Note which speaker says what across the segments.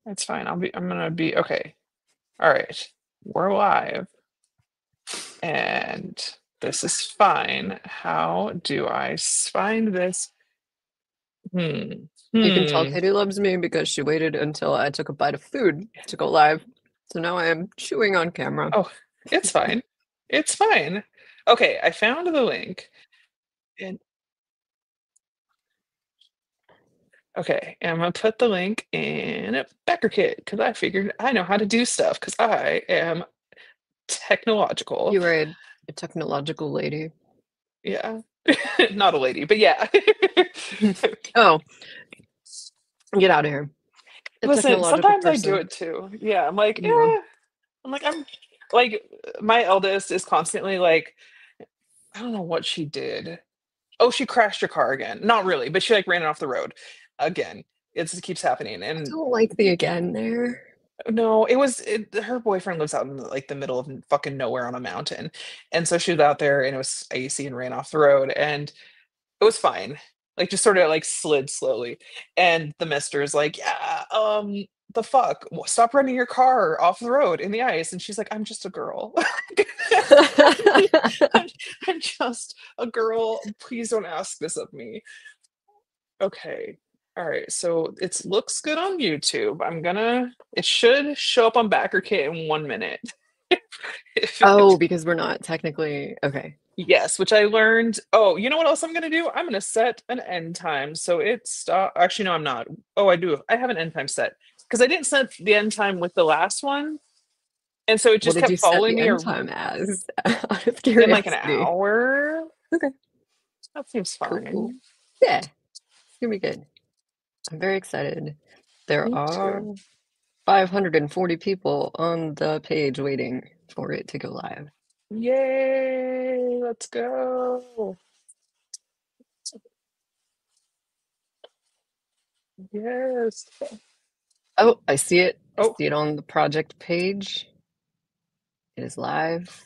Speaker 1: It's fine. I'm gonna be okay. All right. We're live and this is fine. How do I find this? Hmm.
Speaker 2: You can tell
Speaker 1: Hmm.
Speaker 2: Katie loves me because she waited until I took a bite of food to go live. So now I am chewing on camera.
Speaker 1: Oh, it's fine. It's fine. Okay, I found the link. And okay, and I'm gonna put the link in a Becker kit because I figured I know how to do stuff because I am technological.
Speaker 2: You are a technological lady.
Speaker 1: Yeah. Not a lady, but yeah.
Speaker 2: Oh, get out of here. A
Speaker 1: Listen,
Speaker 2: technological
Speaker 1: sometimes I do
Speaker 2: person.
Speaker 1: it too. Yeah, I'm like,
Speaker 2: Mm.
Speaker 1: I'm like my eldest is constantly like, I don't know what she did. Oh, she crashed her car again. Not really, but she like ran it off the road again. It just keeps happening.
Speaker 2: I
Speaker 1: And
Speaker 2: don't like the again there.
Speaker 1: no, her boyfriend lives out in like the middle of fucking nowhere on a mountain. And so she was out there and it was icy and ran off the road and it was fine. Like just sort of like slid slowly. And the mister is like, yeah, the fuck? Stop running your car off the road in the ice. And she's like, I'm just a girl. I'm, I'm just a girl. Please don't ask this of me. Okay. All right. So it looks good on YouTube. It should show up on BackerKit in 1 minute. If
Speaker 2: Oh,
Speaker 1: it,
Speaker 2: because we're not technically okay.
Speaker 1: yes, which I learned. Oh, you know what else I'm gonna do? I'm gonna set an end time. So it's stop. Actually, no, I'm not. Oh, I do. I have an end time set because I didn't set the end time with the last one, and so it
Speaker 2: What
Speaker 1: just
Speaker 2: did you
Speaker 1: kept
Speaker 2: set
Speaker 1: following
Speaker 2: the
Speaker 1: me
Speaker 2: end time as? Out of
Speaker 1: in like an
Speaker 2: curiosity.
Speaker 1: hour.
Speaker 2: Okay,
Speaker 1: That seems
Speaker 2: cool.
Speaker 1: fine.
Speaker 2: Yeah, it's gonna be good. I'm very excited. There
Speaker 1: Me
Speaker 2: are
Speaker 1: too.
Speaker 2: 540 people on the page waiting for it to go live.
Speaker 1: Yay! Let's go. Yes.
Speaker 2: Oh, I see it. I
Speaker 1: Oh,
Speaker 2: see it on the project page. It is live.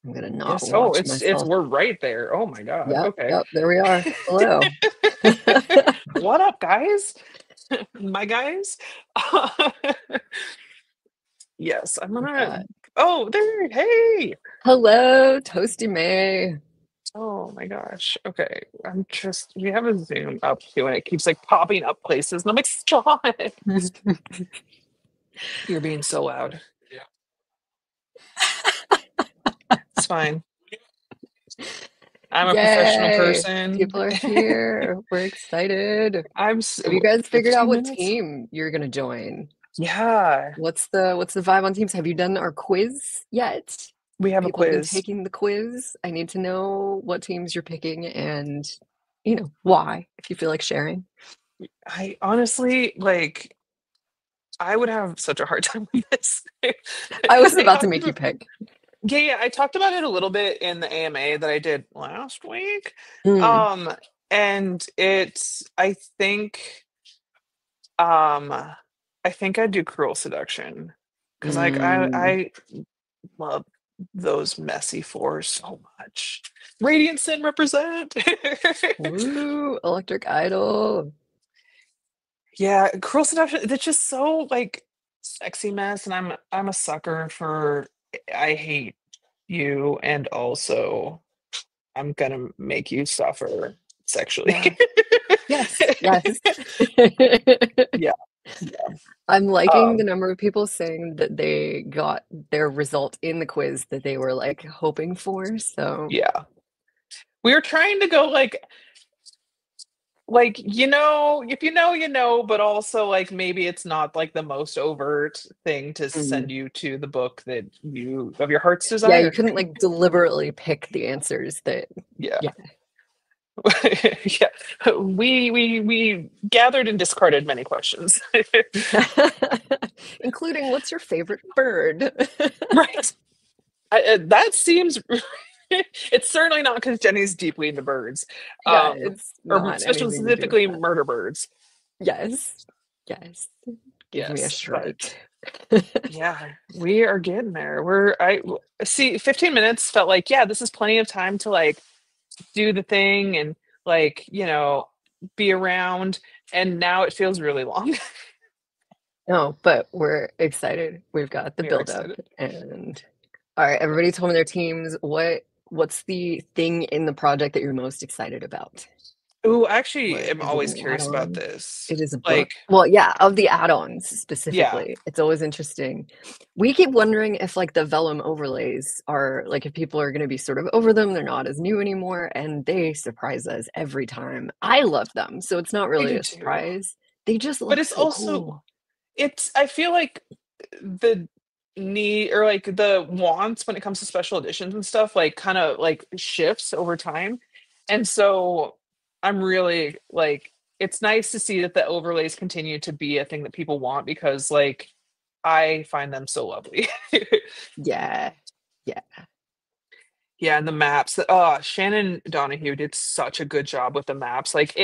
Speaker 2: I'm gonna not
Speaker 1: yes. Oh,
Speaker 2: watch
Speaker 1: it's
Speaker 2: myself.
Speaker 1: we're right there. Oh my God.
Speaker 2: Yep,
Speaker 1: Okay.
Speaker 2: yep, there we are. Hello.
Speaker 1: What up, guys? My guys? Yes, I'm
Speaker 2: We
Speaker 1: gonna.
Speaker 2: got
Speaker 1: Oh, there. Hey.
Speaker 2: hello, Toasty May.
Speaker 1: Oh my gosh. Okay. We have a Zoom up too, and it keeps like popping up places. And I'm like, stop it. You're being so loud. It's fine. I'm a professional
Speaker 2: Yay!
Speaker 1: person.
Speaker 2: People are here. We're excited. Have you guys figured out
Speaker 1: 15
Speaker 2: what
Speaker 1: minutes.
Speaker 2: team you're gonna join?
Speaker 1: Yeah,
Speaker 2: What's the vibe on teams? Have you done our quiz yet?
Speaker 1: we have a
Speaker 2: People have been
Speaker 1: quiz.
Speaker 2: taking the quiz. I need to know what teams you're picking and, why, if you feel like sharing.
Speaker 1: I honestly like. I would have such a hard time with this.
Speaker 2: I wasn't
Speaker 1: I
Speaker 2: about to
Speaker 1: talked
Speaker 2: make you
Speaker 1: about,
Speaker 2: pick.
Speaker 1: yeah, yeah, I talked about it a little bit in the AMA that I did last week.
Speaker 2: Mm,
Speaker 1: Um, and um, I think I'd do cruel seduction because like
Speaker 2: mm.
Speaker 1: I love those messy fours so much. Radiant Sin represent.
Speaker 2: Woo, Electric Idol.
Speaker 1: Yeah, cruel seduction. It's just so like sexy mess, and I'm a sucker for. I hate you, and also I'm gonna make you suffer sexually.
Speaker 2: Yeah. Yes, yes.
Speaker 1: Yeah, yeah.
Speaker 2: I'm liking the
Speaker 1: Um,
Speaker 2: number of people saying that they got their result in the quiz that they were like hoping for. So,
Speaker 1: yeah. We were trying to go like if you know, you know, but also like maybe it's not like the most overt thing to
Speaker 2: mm.
Speaker 1: send you to the book that you of your heart's
Speaker 2: Yeah, you
Speaker 1: desire.
Speaker 2: couldn't like deliberately pick the answers that,
Speaker 1: Yeah.
Speaker 2: yeah.
Speaker 1: Yeah, we gathered and discarded many questions.
Speaker 2: Including what's your favorite bird?
Speaker 1: Right. That seems. It's certainly not because Jenny's deeply into birds,
Speaker 2: Yeah,
Speaker 1: um,
Speaker 2: it's
Speaker 1: or
Speaker 2: not anything to do with
Speaker 1: specifically
Speaker 2: that.
Speaker 1: murder birds.
Speaker 2: Yes. Yes. Give me a
Speaker 1: Yes, but
Speaker 2: shrike.
Speaker 1: yeah, we are getting there. I see. 15 minutes felt like yeah, this is plenty of time to like do the thing and like be around. And now it feels really long.
Speaker 2: No, but we're excited. We've got the
Speaker 1: We are
Speaker 2: build up
Speaker 1: excited.
Speaker 2: and all right, everybody told me their teams. What's the thing in the project that you're most excited about?
Speaker 1: Ooh, I actually
Speaker 2: What
Speaker 1: am
Speaker 2: is it
Speaker 1: always
Speaker 2: an
Speaker 1: curious about
Speaker 2: add-on?
Speaker 1: this.
Speaker 2: It is a book.
Speaker 1: Like,
Speaker 2: Well, yeah, of the add-ons
Speaker 1: yeah,
Speaker 2: specifically. It's always interesting. We keep wondering if like the vellum overlays are like if people are going to be sort of over them, they're not as new anymore, and they surprise us every time. I love them, so it's not
Speaker 1: I
Speaker 2: really
Speaker 1: do
Speaker 2: a
Speaker 1: too.
Speaker 2: surprise. They just
Speaker 1: But
Speaker 2: look
Speaker 1: it's
Speaker 2: so
Speaker 1: also
Speaker 2: cool.
Speaker 1: it's I feel like the need or like the wants when it comes to special editions and stuff like kind of like shifts over time. And so I'm really like it's nice to see that the overlays continue to be a thing that people want because like I find them so lovely.
Speaker 2: Yeah. Yeah.
Speaker 1: Yeah, and the maps. Shannon Donahue did such a good job with the maps. Like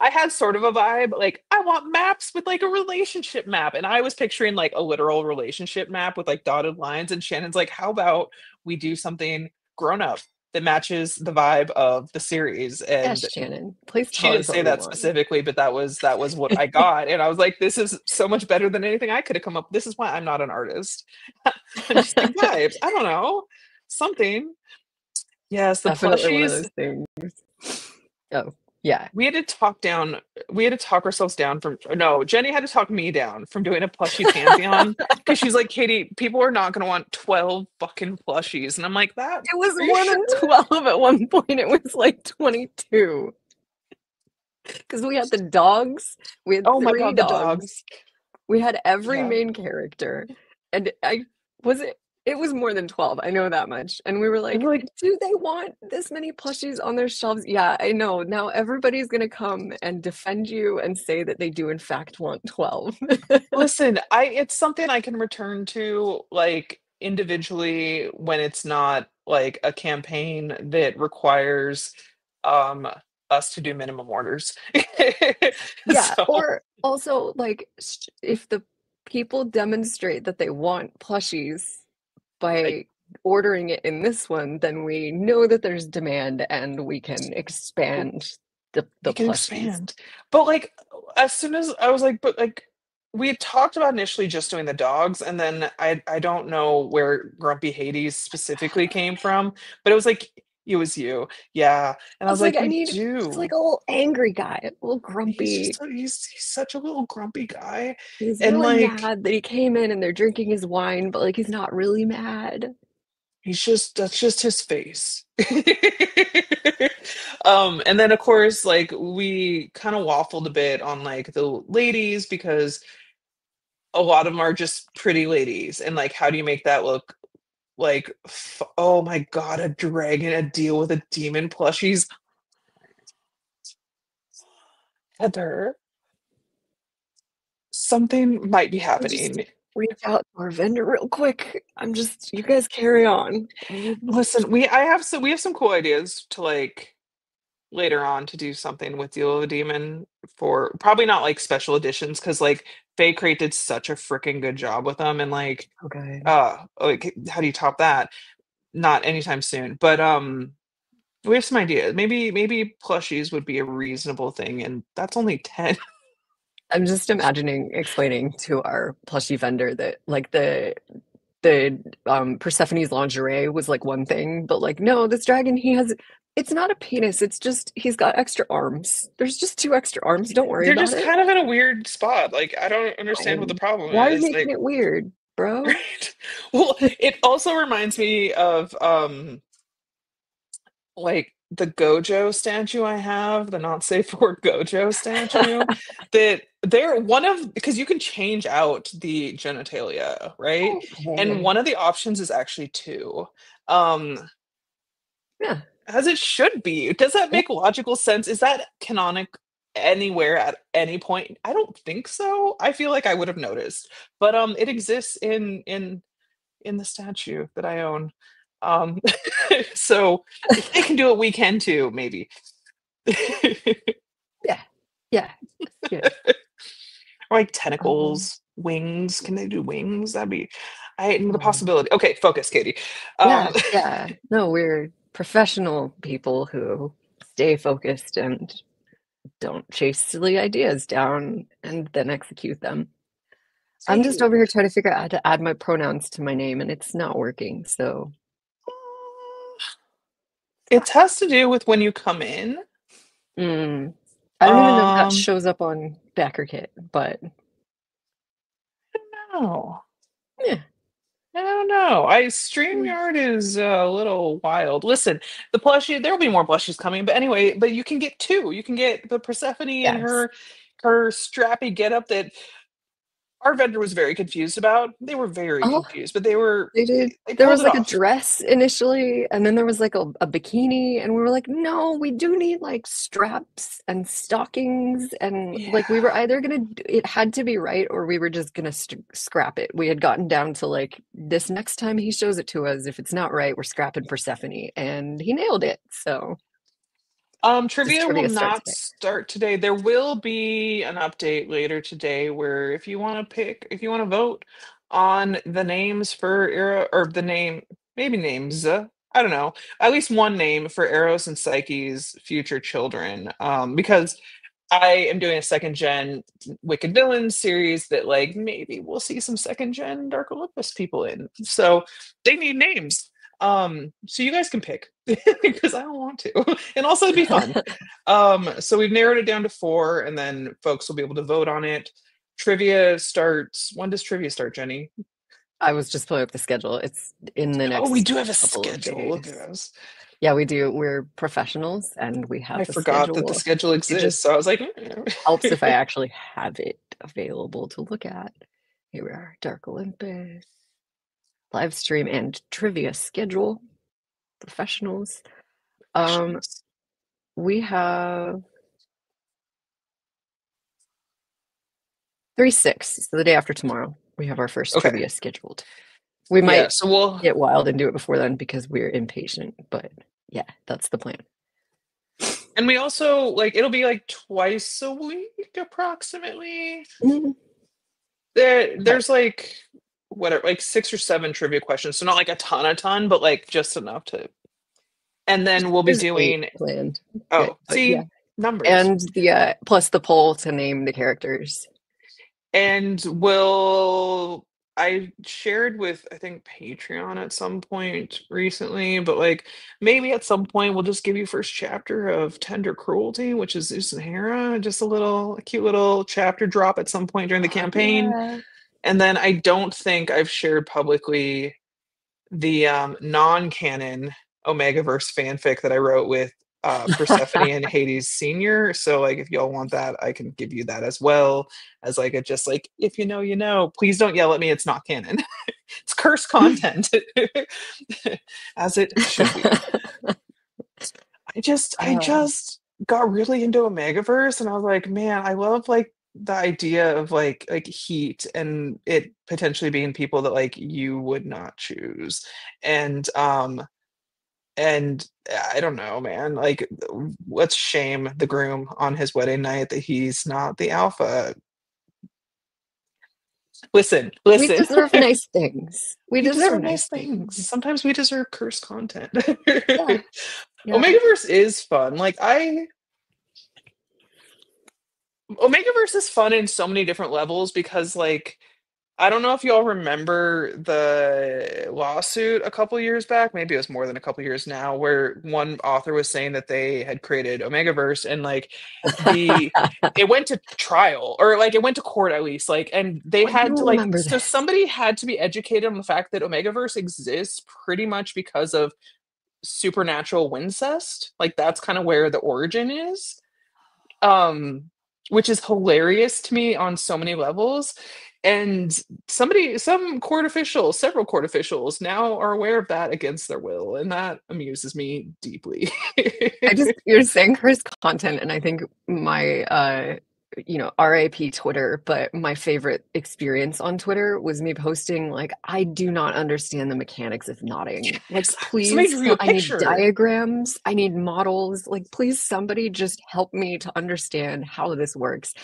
Speaker 1: I had sort of a vibe, like I want maps with like a relationship map. And I was picturing like a literal relationship map with like dotted lines. And Shannon's like, how about we do something grown up that matches the vibe of the series?
Speaker 2: Yes,
Speaker 1: And
Speaker 2: Shannon. Please
Speaker 1: she
Speaker 2: tell
Speaker 1: didn't
Speaker 2: us what
Speaker 1: say
Speaker 2: we
Speaker 1: that
Speaker 2: want.
Speaker 1: specifically, but that was what I got. And I was like, this is so much better than anything I could have come up. This is why I'm not an artist. I'm just like vibes. I don't know. Something. Yes, the
Speaker 2: Definitely one of
Speaker 1: plushies.
Speaker 2: those things. Oh, yeah.
Speaker 1: We had to talk down. We had to talk ourselves down from. No, Jenny had to talk me down from doing a plushie pantheon because she's like, Katie, people are not going to want 12 fucking plushies, and I'm like, that.
Speaker 2: It was
Speaker 1: Are you
Speaker 2: more
Speaker 1: sure?
Speaker 2: than 12 at one point. It was like 22. Because we had the dogs, we had
Speaker 1: Oh my
Speaker 2: three
Speaker 1: god, the
Speaker 2: dogs,
Speaker 1: dogs.
Speaker 2: we had every
Speaker 1: Yeah,
Speaker 2: main character, and I was it was more than 12, I know that much. And we were
Speaker 1: and
Speaker 2: like,
Speaker 1: we're like,
Speaker 2: do they want this many plushies on their shelves? Yeah, I know. Now everybody's gonna come and defend you and say that they do in fact want 12.
Speaker 1: listen, I. It's something I can return to like individually when it's not like a campaign that requires um us to do minimum orders.
Speaker 2: Yeah,
Speaker 1: So.
Speaker 2: or also like if the people demonstrate that they want plushies
Speaker 1: Like
Speaker 2: by ordering it in this one, then we know that there's demand and we can expand
Speaker 1: we
Speaker 2: the
Speaker 1: can
Speaker 2: plushies.
Speaker 1: expand. But like as soon as I was like, but like we had talked about initially just doing the dogs, and then I don't know where Grumpy Hades specifically came from, but it was like it was you. Yeah. And
Speaker 2: I
Speaker 1: I was
Speaker 2: was like,
Speaker 1: like,
Speaker 2: I
Speaker 1: we
Speaker 2: need just like
Speaker 1: do.
Speaker 2: a little angry guy, a little
Speaker 1: He's
Speaker 2: grumpy.
Speaker 1: just he's such a little grumpy guy.
Speaker 2: He's
Speaker 1: And
Speaker 2: really
Speaker 1: like
Speaker 2: mad that he came in and they're drinking his wine, but like he's not really mad.
Speaker 1: he's just that's just his face. And then of course like we kind of waffled a bit on like the ladies because a lot of them are just pretty ladies and like how do you make that look like oh my god, a dragon, a deal with a demon plushies. Heather, something might be
Speaker 2: I'll just
Speaker 1: happening.
Speaker 2: reach out to our vendor real quick. I'm just, you guys carry on.
Speaker 1: Listen, we have some cool ideas to like later on to do something with deal with a demon for probably not like special editions because like Fake Crate did such a freaking good job with them and
Speaker 2: Okay.
Speaker 1: like how do you top that? Not anytime soon. But we have some ideas. Maybe plushies would be a reasonable thing, and that's only 10.
Speaker 2: I'm just imagining explaining to our plushie vendor that like the Persephone's lingerie was like one thing, but like no, this dragon he has it's not a penis, it's just he's got extra arms. There's just two extra arms. Don't worry
Speaker 1: They're
Speaker 2: about
Speaker 1: just
Speaker 2: it.
Speaker 1: kind of in a weird spot. Like I don't understand what the
Speaker 2: Fine.
Speaker 1: problem
Speaker 2: Why are you
Speaker 1: is.
Speaker 2: making
Speaker 1: Like
Speaker 2: it weird, bro?
Speaker 1: right. Well, it also reminds me of like the Gojo statue I have, the not safe for Gojo statue, that they're one of because you can change out the genitalia, right? And
Speaker 2: Okay.
Speaker 1: one of the options is actually two. Um,
Speaker 2: Yeah.
Speaker 1: as it should be. Does that make logical sense? Is that canonic anywhere at any point? I don't think so. I feel like I would have noticed. But it exists in the statue that I own. Um so if they can do it, we can too, maybe.
Speaker 2: Yeah. Yeah. That's good.
Speaker 1: Like
Speaker 2: Um,
Speaker 1: tentacles, wings. Can they do wings? That'd be I the
Speaker 2: um,
Speaker 1: possibility. Okay, focus, Katie.
Speaker 2: yeah,
Speaker 1: Um
Speaker 2: yeah. No, we're professional people who stay focused and don't chase silly ideas down and then execute them. I'm just
Speaker 1: Hey,
Speaker 2: over here trying to figure out how to add my pronouns to my name, and it's not working. So
Speaker 1: it has to do with when you come in.
Speaker 2: mm, I don't even know if that
Speaker 1: Um,
Speaker 2: shows up on BackerKit, but
Speaker 1: no.
Speaker 2: yeah.
Speaker 1: I don't know. I StreamYard is a little wild. Listen, the plushie, there will be more plushies coming, but anyway, but you can get two. You can get the Persephone and
Speaker 2: Yes.
Speaker 1: her strappy getup that our vendor was very confused about. They were very
Speaker 2: Oh,
Speaker 1: confused, but they were
Speaker 2: they did.
Speaker 1: they
Speaker 2: There
Speaker 1: pulled
Speaker 2: was
Speaker 1: it
Speaker 2: like a
Speaker 1: off.
Speaker 2: dress initially, and then there was like a bikini, and we were like, no, we do need like straps and stockings, and like we were
Speaker 1: Yeah.
Speaker 2: either gonna, it had to be right, or we were just gonna scrap it. We had gotten down to like this next time he shows it to us, if it's not right, we're scrapping Persephone, and he nailed it. So does
Speaker 1: Trivia will
Speaker 2: trivia start
Speaker 1: not
Speaker 2: today?
Speaker 1: start today. There will be an update later today where if you want to vote on the names for Era or the name, maybe names, I don't know, at least one name for Eros and Psyche's future children. Because I am doing a second gen Wicked Villains series that like maybe we'll see some second gen Dark Olympus people in. So they need names. So you guys can pick because I don't want to. And also it'd be fun. So we've narrowed it down to four, and then folks will be able to vote on it. Trivia starts. When does trivia start, Jenny?
Speaker 2: I was just pulling up the schedule. It's in the
Speaker 1: Oh, we
Speaker 2: next
Speaker 1: do have a
Speaker 2: couple of
Speaker 1: schedule. Look at
Speaker 2: days.
Speaker 1: us.
Speaker 2: Yeah, we do. We're professionals and we
Speaker 1: I
Speaker 2: have a
Speaker 1: forgot that the
Speaker 2: schedule.
Speaker 1: schedule
Speaker 2: It just
Speaker 1: exists. So I was like,
Speaker 2: helps if I actually have it available to look at. Here we are, Dark Olympus, live stream and trivia schedule, professionals. Um,
Speaker 1: questions.
Speaker 2: we have 3/6, so the day after tomorrow. We have our first
Speaker 1: Okay.
Speaker 2: trivia scheduled. We
Speaker 1: Yeah.
Speaker 2: might
Speaker 1: So we'll
Speaker 2: get wild and do it before then because we're impatient, but yeah, that's the plan.
Speaker 1: And we also like it'll be like twice a week approximately.
Speaker 2: Mhm. Okay.
Speaker 1: There's like whatever, like six or seven trivia questions. So not like a ton, but like just enough to. And then we'll be
Speaker 2: There's 8
Speaker 1: doing
Speaker 2: planned. Good,
Speaker 1: oh,
Speaker 2: but yeah.
Speaker 1: see, numbers.
Speaker 2: And the plus the poll to name the characters.
Speaker 1: And will I shared with I think Patreon at some point recently, but like maybe at some point we'll just give you first chapter of Tender Cruelty, which is Zeus and Hera, just a cute little chapter drop at some point during the
Speaker 2: Oh,
Speaker 1: campaign.
Speaker 2: yeah.
Speaker 1: And then I don't think I've shared publicly the non-canon Omegaverse fanfic that I wrote with Persephone and Hades Senior. So like if y'all want that, I can give you that as well as like a just like if you know, you know. Please don't yell at me, it's not canon. It's cursed content. As it should be. I
Speaker 2: Uh,
Speaker 1: just got really into Omegaverse and I was like, man, I love like the idea of like heat and it potentially being people that like you would not choose. And and I don't know, man. Like, let's shame the groom on his wedding night that he's not the alpha. Listen,
Speaker 2: we
Speaker 1: listen.
Speaker 2: deserve nice things. We
Speaker 1: We
Speaker 2: deserve
Speaker 1: deserve nice
Speaker 2: nice
Speaker 1: things.
Speaker 2: things.
Speaker 1: Sometimes we deserve cursed content.
Speaker 2: Yeah, yeah.
Speaker 1: Omegaverse is fun. Omegaverse is fun in so many different levels because like I don't know if y'all remember the lawsuit a couple years back, maybe it was more than a couple years now, where one author was saying that they had created Omegaverse and like the it went to trial or like it went to court at least like and they
Speaker 2: I
Speaker 1: had to
Speaker 2: don't
Speaker 1: like
Speaker 2: remember
Speaker 1: so
Speaker 2: this.
Speaker 1: somebody had to be educated on the fact that Omegaverse exists pretty much because of supernatural wincest. Like that's kind of where the origin is, um, which is hilarious to me on so many levels. And several court officials now are aware of that against their will, and that amuses me deeply.
Speaker 2: I just you're saying cursed content, and I think my RAP Twitter, but my favorite experience on Twitter was me posting like, I do not understand the mechanics of knotting. Like,
Speaker 1: Somebody
Speaker 2: please,
Speaker 1: drew you a
Speaker 2: I need
Speaker 1: picture.
Speaker 2: diagrams, I need models. Like, please, somebody just help me to understand how this works.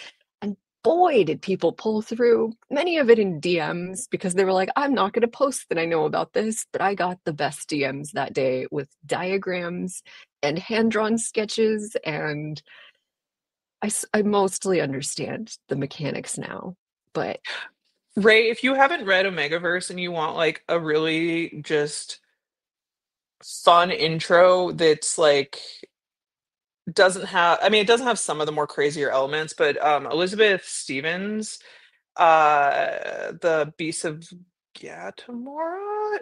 Speaker 2: And boy, did people pull through, many of it in DMs because they were like, I'm not going to post that I know about this, but I got the best DMs that day with diagrams and hand-drawn sketches, and I mostly understand the mechanics now, but
Speaker 1: Ray, if you haven't read Omegaverse and you want like a really just fun intro that's like doesn't have, I mean, it doesn't have some of the more crazier elements, but Elizabeth Stevens, the Beast of Gatamora,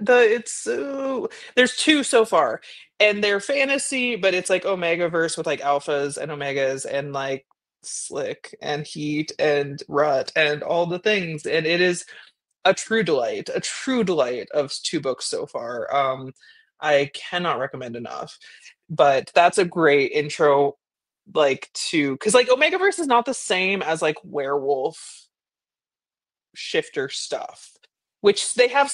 Speaker 1: there's two so far, and they're fantasy, but it's like Omegaverse with like alphas and omegas and like slick and heat and rut and all the things, and it is a true delight of two books so far. I cannot recommend enough. But that's a great intro, like to because like Omegaverse is not the same as like werewolf shifter stuff, which they have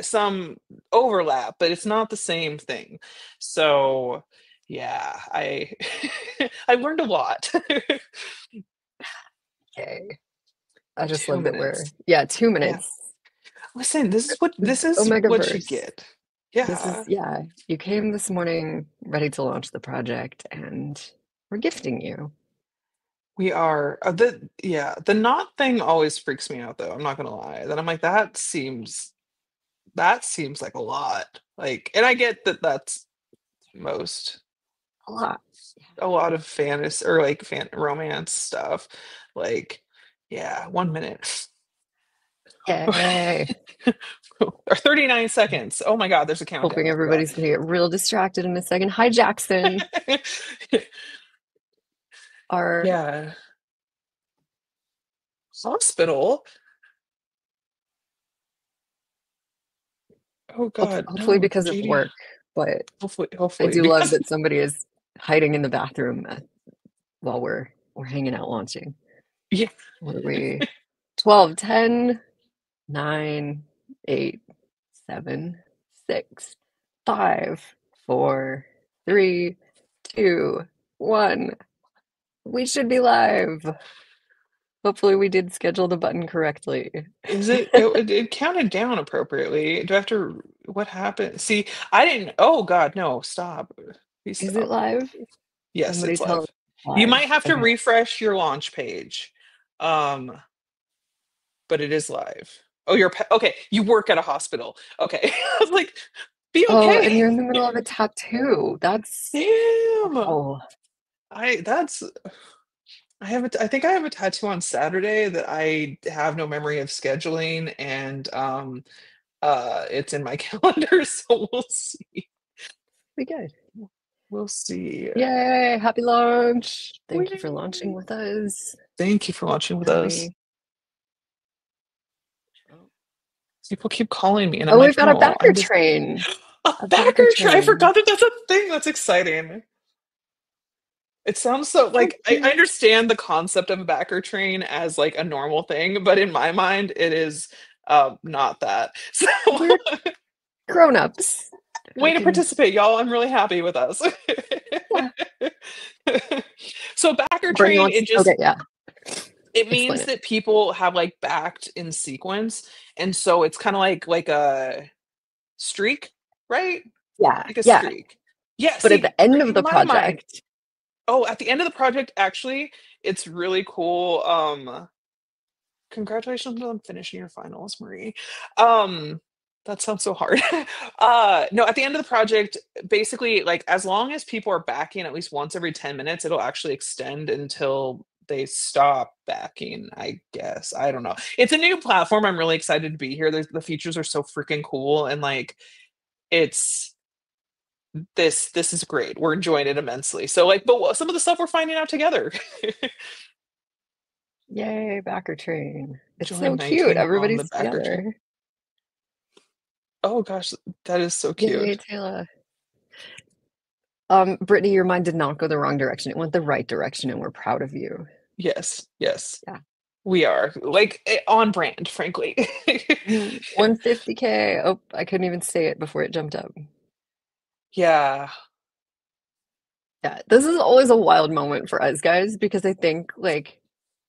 Speaker 1: some overlap, but it's not the same thing. So yeah, I I learned a lot.
Speaker 2: Okay. I just
Speaker 1: Two
Speaker 2: love that
Speaker 1: minutes.
Speaker 2: we're, yeah, two
Speaker 1: Yeah.
Speaker 2: minutes.
Speaker 1: Listen,
Speaker 2: This
Speaker 1: this is what you
Speaker 2: Omegaverse.
Speaker 1: get.
Speaker 2: This is,
Speaker 1: Yeah.
Speaker 2: yeah, you came this morning ready to launch the project, and we're gifting you.
Speaker 1: We are the yeah, the knot thing always freaks me out though. I'm not gonna lie. Then I'm like, that seems like a lot. Like, and I get that that's most
Speaker 2: A lot.
Speaker 1: a lot of fantasy or like romance stuff. Like, yeah, 1 minute.
Speaker 2: Yay.
Speaker 1: Or 39 seconds. Oh my God, there's a countdown.
Speaker 2: Hoping
Speaker 1: I forgot.
Speaker 2: everybody's gonna get real distracted in a second. Hi, Jackson. Our
Speaker 1: Yeah. Hospital. Oh God,
Speaker 2: hopefully
Speaker 1: no,
Speaker 2: because of
Speaker 1: JD.
Speaker 2: work, but I
Speaker 1: Hopefully,
Speaker 2: do love
Speaker 1: because
Speaker 2: that somebody is hiding in the bathroom while we're hanging out launching.
Speaker 1: yeah.
Speaker 2: What are we? 12, 10, 9, 8, 7, 6, 5, 4, 3, 2, 1. We should be live. Hopefully we did schedule the button correctly.
Speaker 1: It counted down appropriately. Do I have to what happened? See, I didn't oh God, no, stop. Please
Speaker 2: Is it
Speaker 1: stop.
Speaker 2: live?
Speaker 1: Yes,
Speaker 2: Somebody
Speaker 1: it's
Speaker 2: tell us
Speaker 1: live.
Speaker 2: it's
Speaker 1: You
Speaker 2: live.
Speaker 1: might have to
Speaker 2: Okay.
Speaker 1: refresh your launch page. Um, but it is live. Oh, okay, you work at a hospital. Okay. I was like, be
Speaker 2: Oh, and you're
Speaker 1: okay.
Speaker 2: in the middle of a tattoo. That's,
Speaker 1: Damn.
Speaker 2: oh,
Speaker 1: I that's I think I have a tattoo on Saturday that I have no memory of scheduling, and it's in my calendar, so we'll see.
Speaker 2: be good.
Speaker 1: We'll see.
Speaker 2: Yay, happy launch. Thank you for launching
Speaker 1: Whee!
Speaker 2: with us.
Speaker 1: Thank you for watching with
Speaker 2: Are
Speaker 1: us.
Speaker 2: we? Oh,
Speaker 1: People keep calling me, and I'm
Speaker 2: oh, we've
Speaker 1: like,
Speaker 2: got a
Speaker 1: no,
Speaker 2: backer
Speaker 1: I'm just
Speaker 2: train.
Speaker 1: a
Speaker 2: A backer
Speaker 1: backer try. I
Speaker 2: train.
Speaker 1: forgot that that's a thing. That's exciting. It sounds so
Speaker 2: So
Speaker 1: like I
Speaker 2: cute.
Speaker 1: understand the concept of a backer train as like a normal thing, but in my mind, it is not that. So
Speaker 2: We're grown-ups. We
Speaker 1: way to
Speaker 2: can,
Speaker 1: participate, y'all. I'm really happy with us.
Speaker 2: yeah.
Speaker 1: So backer
Speaker 2: Brittany
Speaker 1: train,
Speaker 2: wants, okay, yeah.
Speaker 1: it
Speaker 2: Explain
Speaker 1: means
Speaker 2: it.
Speaker 1: that people have like backed in sequence, and so it's kind of like a streak, right?
Speaker 2: Yeah,
Speaker 1: Like a
Speaker 2: yeah.
Speaker 1: streak. Yeah,
Speaker 2: But at
Speaker 1: see,
Speaker 2: the end of
Speaker 1: in
Speaker 2: the
Speaker 1: my mind,
Speaker 2: project,
Speaker 1: oh, at the end of the project, actually, it's really cool. Congratulations on finishing your finals, Marie. Um, that sounds so hard. No, at the end of the project, basically, like as long as people are backing at least once every 10 minutes, it'll actually extend until they stop backing, I guess. I don't know. It's a new platform. I'm really excited to be here. The features are so freaking cool, and like it's this is great. We're enjoying it immensely. So like, but some of the stuff we're finding out together.
Speaker 2: yay, backer train. It's so
Speaker 1: Join
Speaker 2: cute.
Speaker 1: 19 on the
Speaker 2: Everybody's
Speaker 1: backer train.
Speaker 2: together.
Speaker 1: Oh gosh, that is so
Speaker 2: Yay,
Speaker 1: cute.
Speaker 2: Taylor. Brittany, your mind did not go the wrong direction. It went the right direction, and we're proud of you.
Speaker 1: Yes, yes,
Speaker 2: Yeah.
Speaker 1: we are like on brand, frankly.
Speaker 2: 150K. Oh, I couldn't even say it before it jumped up.
Speaker 1: Yeah,
Speaker 2: Yeah, this is always a wild moment for us guys because I think like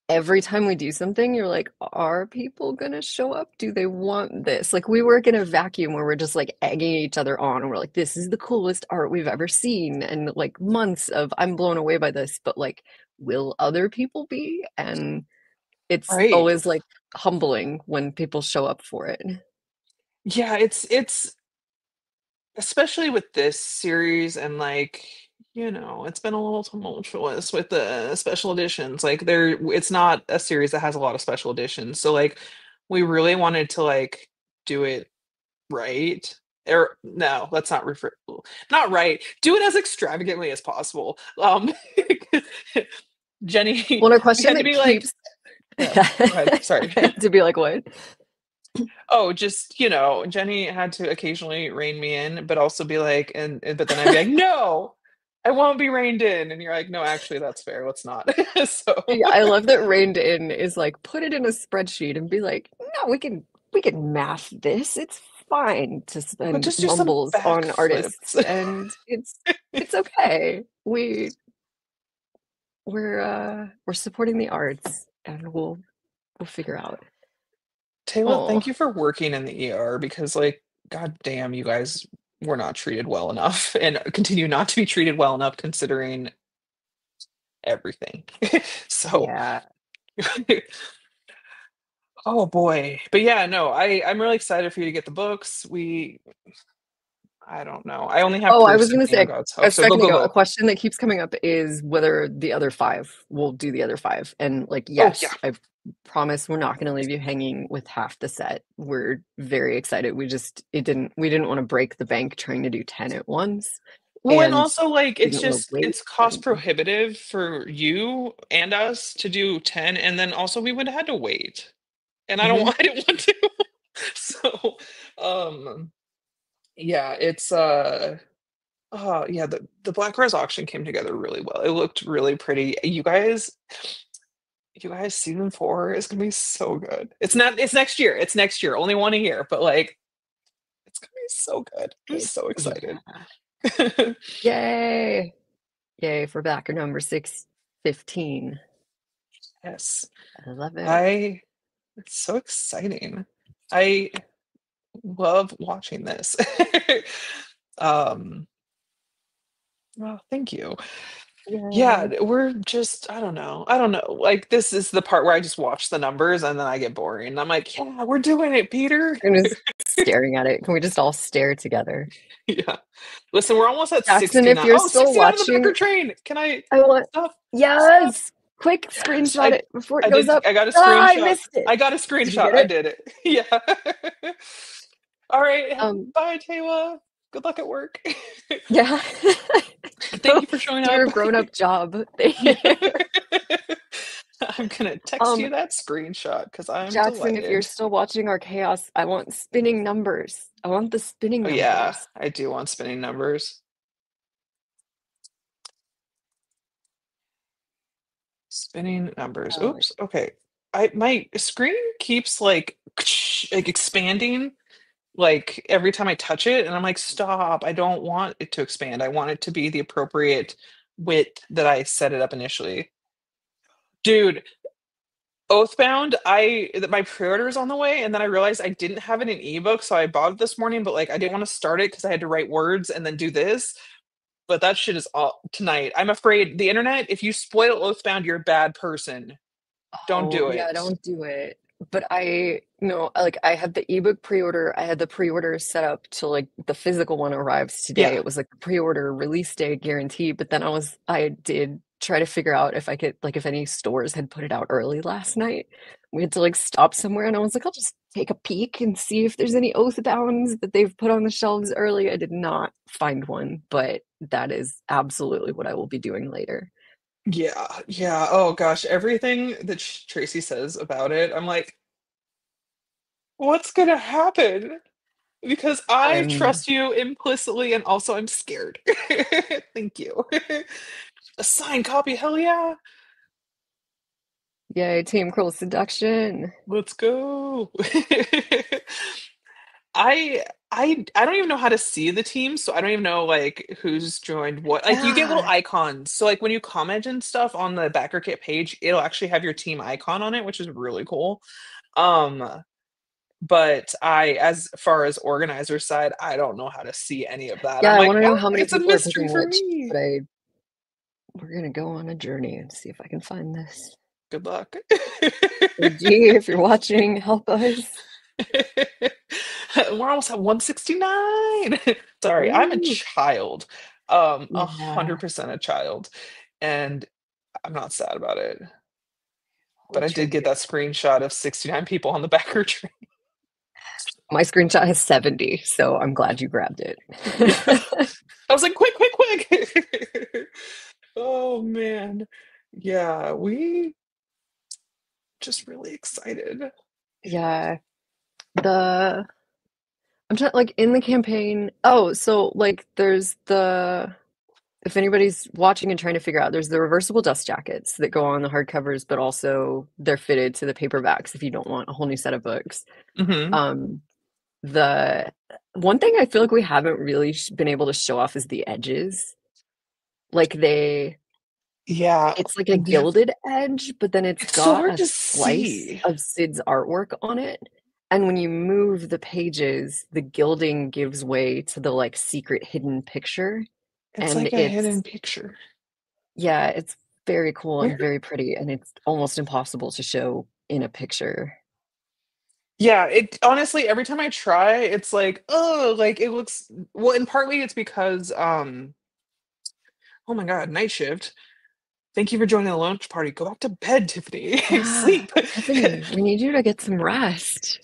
Speaker 2: every time we do something, you're like, are people gonna show up? Do they want this? Like we work in a vacuum where we're just like egging each other on and we're like, this is the coolest art we've ever seen. And like months of I'm blown away by this, but like, will other people be? And it's
Speaker 1: right.
Speaker 2: always like humbling when people show up for it.
Speaker 1: Yeah, it's especially with this series and like, it's been a little tumultuous with the special editions. Like it's not a series that has a lot of special editions. So like we really wanted to like do it right. Or no, let's not refer not right. Do it as extravagantly as possible. Jenny,
Speaker 2: Well, a
Speaker 1: we
Speaker 2: question
Speaker 1: had to
Speaker 2: that
Speaker 1: be like,
Speaker 2: keeps
Speaker 1: yeah, go ahead. Sorry.
Speaker 2: to be like, what?
Speaker 1: Oh, just, Jenny had to occasionally rein me in, but also be like, but then I'd be like, no, I won't be reined in. And you're like, no, actually, that's fair. Let's not. So,
Speaker 2: Yeah, I love that reined in is like put it in a spreadsheet and be like, no, we can math this. It's fine to
Speaker 1: but
Speaker 2: spend
Speaker 1: just do some
Speaker 2: mumbles on artists,
Speaker 1: backflips.
Speaker 2: and it's okay. We're supporting the arts, and we'll figure out.
Speaker 1: Taylor, thank
Speaker 2: Oh,
Speaker 1: you for working in the ER because, like, god damn, you guys were not treated well enough and continue not to be treated well enough considering everything. So,
Speaker 2: yeah.
Speaker 1: oh boy. But yeah, no, I'm really excited for you to get the books. I don't know. I only have
Speaker 2: Oh, I
Speaker 1: proof
Speaker 2: was
Speaker 1: of
Speaker 2: gonna
Speaker 1: Hand
Speaker 2: say
Speaker 1: God's
Speaker 2: a
Speaker 1: hope. So go,
Speaker 2: second
Speaker 1: go,
Speaker 2: ago, a
Speaker 1: go.
Speaker 2: question that keeps coming up is whether the other five will do the other five. And like,
Speaker 1: Oh yeah.
Speaker 2: yes, I promise we're not gonna leave you hanging with half the set. We're very excited. We didn't want to break the bank trying to do 10 at once
Speaker 1: Well, and
Speaker 2: and
Speaker 1: also like
Speaker 2: didn't want to wait.
Speaker 1: it's cost prohibitive for you and us to do 10, and then also we would have had to wait. And
Speaker 2: Mhm.
Speaker 1: I didn't want to. So um yeah, it's yeah, the Black Rose auction came together really well. It looked really pretty. You guys, season 4 is gonna be so good. It's next year. It's next year. Only one a year, but like it's gonna be so good. I'm so excited.
Speaker 2: Yeah. Yay. Yay for backer number 615.
Speaker 1: Yes.
Speaker 2: I love it.
Speaker 1: I It's so exciting. I love watching this. Um, well, thank you. Yeah,
Speaker 2: Yay.
Speaker 1: we're just I don't know. I don't know. Like this is the part where I just watch the numbers and then I get boring. I'm like, yeah, we're doing it, Peter.
Speaker 2: I'm just staring at it. Can we just all stare together?
Speaker 1: Yeah. Listen, we're almost at
Speaker 2: Jackson, if
Speaker 1: 69.
Speaker 2: you're
Speaker 1: Oh,
Speaker 2: still
Speaker 1: 69 on the
Speaker 2: watching,
Speaker 1: Packer train. Can I
Speaker 2: I want,
Speaker 1: stop? Stop.
Speaker 2: yes, quick
Speaker 1: Yes.
Speaker 2: screenshot it before it
Speaker 1: I
Speaker 2: goes
Speaker 1: did
Speaker 2: up.
Speaker 1: I got a
Speaker 2: Ah, I
Speaker 1: screenshot.
Speaker 2: missed it.
Speaker 1: I got a
Speaker 2: Did you
Speaker 1: screenshot.
Speaker 2: get
Speaker 1: I
Speaker 2: it?
Speaker 1: did it. Yeah. All right.
Speaker 2: Um,
Speaker 1: Bye, Taylor. Good luck at work.
Speaker 2: yeah.
Speaker 1: Thank you for showing
Speaker 2: Do
Speaker 1: up.
Speaker 2: your grown-up job.
Speaker 1: I'm gonna text
Speaker 2: Um,
Speaker 1: you that screenshot because I'm
Speaker 2: Jackson, if you're
Speaker 1: delighted.
Speaker 2: still watching our chaos, I want spinning numbers. I want the spinning
Speaker 1: Oh yeah,
Speaker 2: numbers.
Speaker 1: I do want spinning numbers. Spinning numbers.
Speaker 2: Oh,
Speaker 1: Oops. Okay. My screen keeps like like expanding like every time I touch it, and I'm like, stop. I don't want it to expand. I want it to be the appropriate width that I set it up initially. Dude, Oathbound, my pre-order is on the way, and then I realized I didn't have it in ebook, so I bought it this morning, but like I didn't want to start it because I had to write words and then do this. But that shit is all tonight. I'm afraid the internet, if you spoil Oathbound, you're a bad person. Don't
Speaker 2: oh,
Speaker 1: do
Speaker 2: yeah,
Speaker 1: it.
Speaker 2: don't do it. But I no, like I had the ebook pre-order. I had the pre-order set up to like the physical one arrives today.
Speaker 1: Yeah.
Speaker 2: It was like the pre-order release day guarantee, but then I did try to figure out if I could like if any stores had put it out early last night. We had to like stop somewhere and I was like, I'll just take a peek and see if there's any Oathbounds that they've put on the shelves early. I did not find one, but that is absolutely what I will be doing later.
Speaker 1: Yeah. Yeah. Oh gosh, everything that Tracy says about it, I'm like, what's gonna happen? Because I
Speaker 2: I'm
Speaker 1: trust you implicitly and also I'm scared. Thank you. A signed copy, hell yeah.
Speaker 2: Yay, Team Cruel Seduction.
Speaker 1: Let's go. I don't even know how to see the team, so I don't even know like who's joined what. Like you get little
Speaker 2: Yeah.
Speaker 1: icons. So like when you comment and stuff on the backer kit page, it'll actually have your team icon on it, which is really cool. Um, but as far as organizer side, I don't know how to see any of that.
Speaker 2: Yeah,
Speaker 1: I'm
Speaker 2: I
Speaker 1: like,
Speaker 2: want to know
Speaker 1: oh,
Speaker 2: how many
Speaker 1: it's a
Speaker 2: people are
Speaker 1: mystery
Speaker 2: picking
Speaker 1: for
Speaker 2: which,
Speaker 1: me.
Speaker 2: but we're gonna go on a journey and see if I can find this.
Speaker 1: Good luck.
Speaker 2: Gee, if you're watching, help us.
Speaker 1: We're almost at 169. Sorry, I'm a
Speaker 2: Ooh,
Speaker 1: child. A
Speaker 2: yeah,
Speaker 1: 100% a child. And I'm not sad about it. But
Speaker 2: hold
Speaker 1: I did get
Speaker 2: trigger.
Speaker 1: that screenshot of 69 people on the backer train.
Speaker 2: My screenshot has 70, so I'm glad you grabbed it.
Speaker 1: Yeah. I was like, quick, quick, quick. Oh man. Yeah, we just really excited.
Speaker 2: Yeah, the I'm trying like in the campaign. Oh, so like there's the if anybody's watching and trying to figure out, there's the reversible dust jackets that go on the hardcovers, but also they're fitted to the paperbacks if you don't want a whole new set of books.
Speaker 1: Hmm.
Speaker 2: Um, the one thing I feel like we haven't really been able to show off is the edges. Like
Speaker 1: Yeah,
Speaker 2: it's like a gilded edge, but then it's
Speaker 1: it's so
Speaker 2: got
Speaker 1: hard
Speaker 2: a
Speaker 1: to
Speaker 2: slice
Speaker 1: see.
Speaker 2: of Sid's artwork on it. And when you move the pages, the gilding gives way to the like secret hidden picture.
Speaker 1: It's
Speaker 2: And
Speaker 1: like a hidden
Speaker 2: it's,
Speaker 1: picture.
Speaker 2: yeah, it's very cool and
Speaker 1: Where?
Speaker 2: very pretty. And it's almost impossible to show in a picture.
Speaker 1: Yeah, it honestly, every time I try, it's like, oh, like it looks well, and partly it's because oh my God, night shift. Thank you for joining the lunch party. Go back to bed, Tiffany.
Speaker 2: Yeah,
Speaker 1: Sleep.
Speaker 2: Tiffany, we need you to get some rest.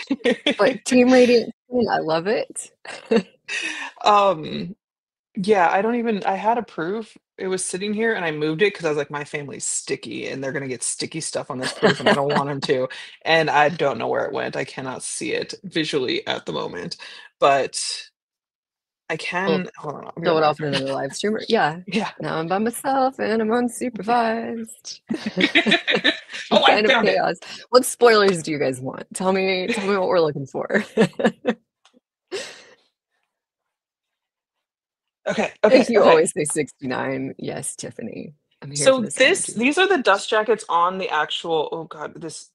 Speaker 2: But Team Radiant, I love it.
Speaker 1: Um, yeah, I don't even I had a proof. It was sitting here and I moved it because I was like, my family's sticky and they're gonna get sticky stuff on this proof and I don't want them to. And I don't know where it went. I cannot see it visually at the moment, but I
Speaker 2: We'll
Speaker 1: can hold on, I'll be
Speaker 2: show it
Speaker 1: right
Speaker 2: off in
Speaker 1: back.
Speaker 2: another live streamer. Yeah.
Speaker 1: Yeah.
Speaker 2: Now I'm by myself and I'm unsupervised.
Speaker 1: Oh, I
Speaker 2: Kind of
Speaker 1: found it.
Speaker 2: chaos. What spoilers do you guys want? Tell me what we're looking for.
Speaker 1: Okay, okay,
Speaker 2: Thank you,
Speaker 1: okay.
Speaker 2: always say 69. Yes, Tiffany. I'm here for
Speaker 1: So
Speaker 2: this energy.
Speaker 1: these are the dust jackets on the actual, oh God, this,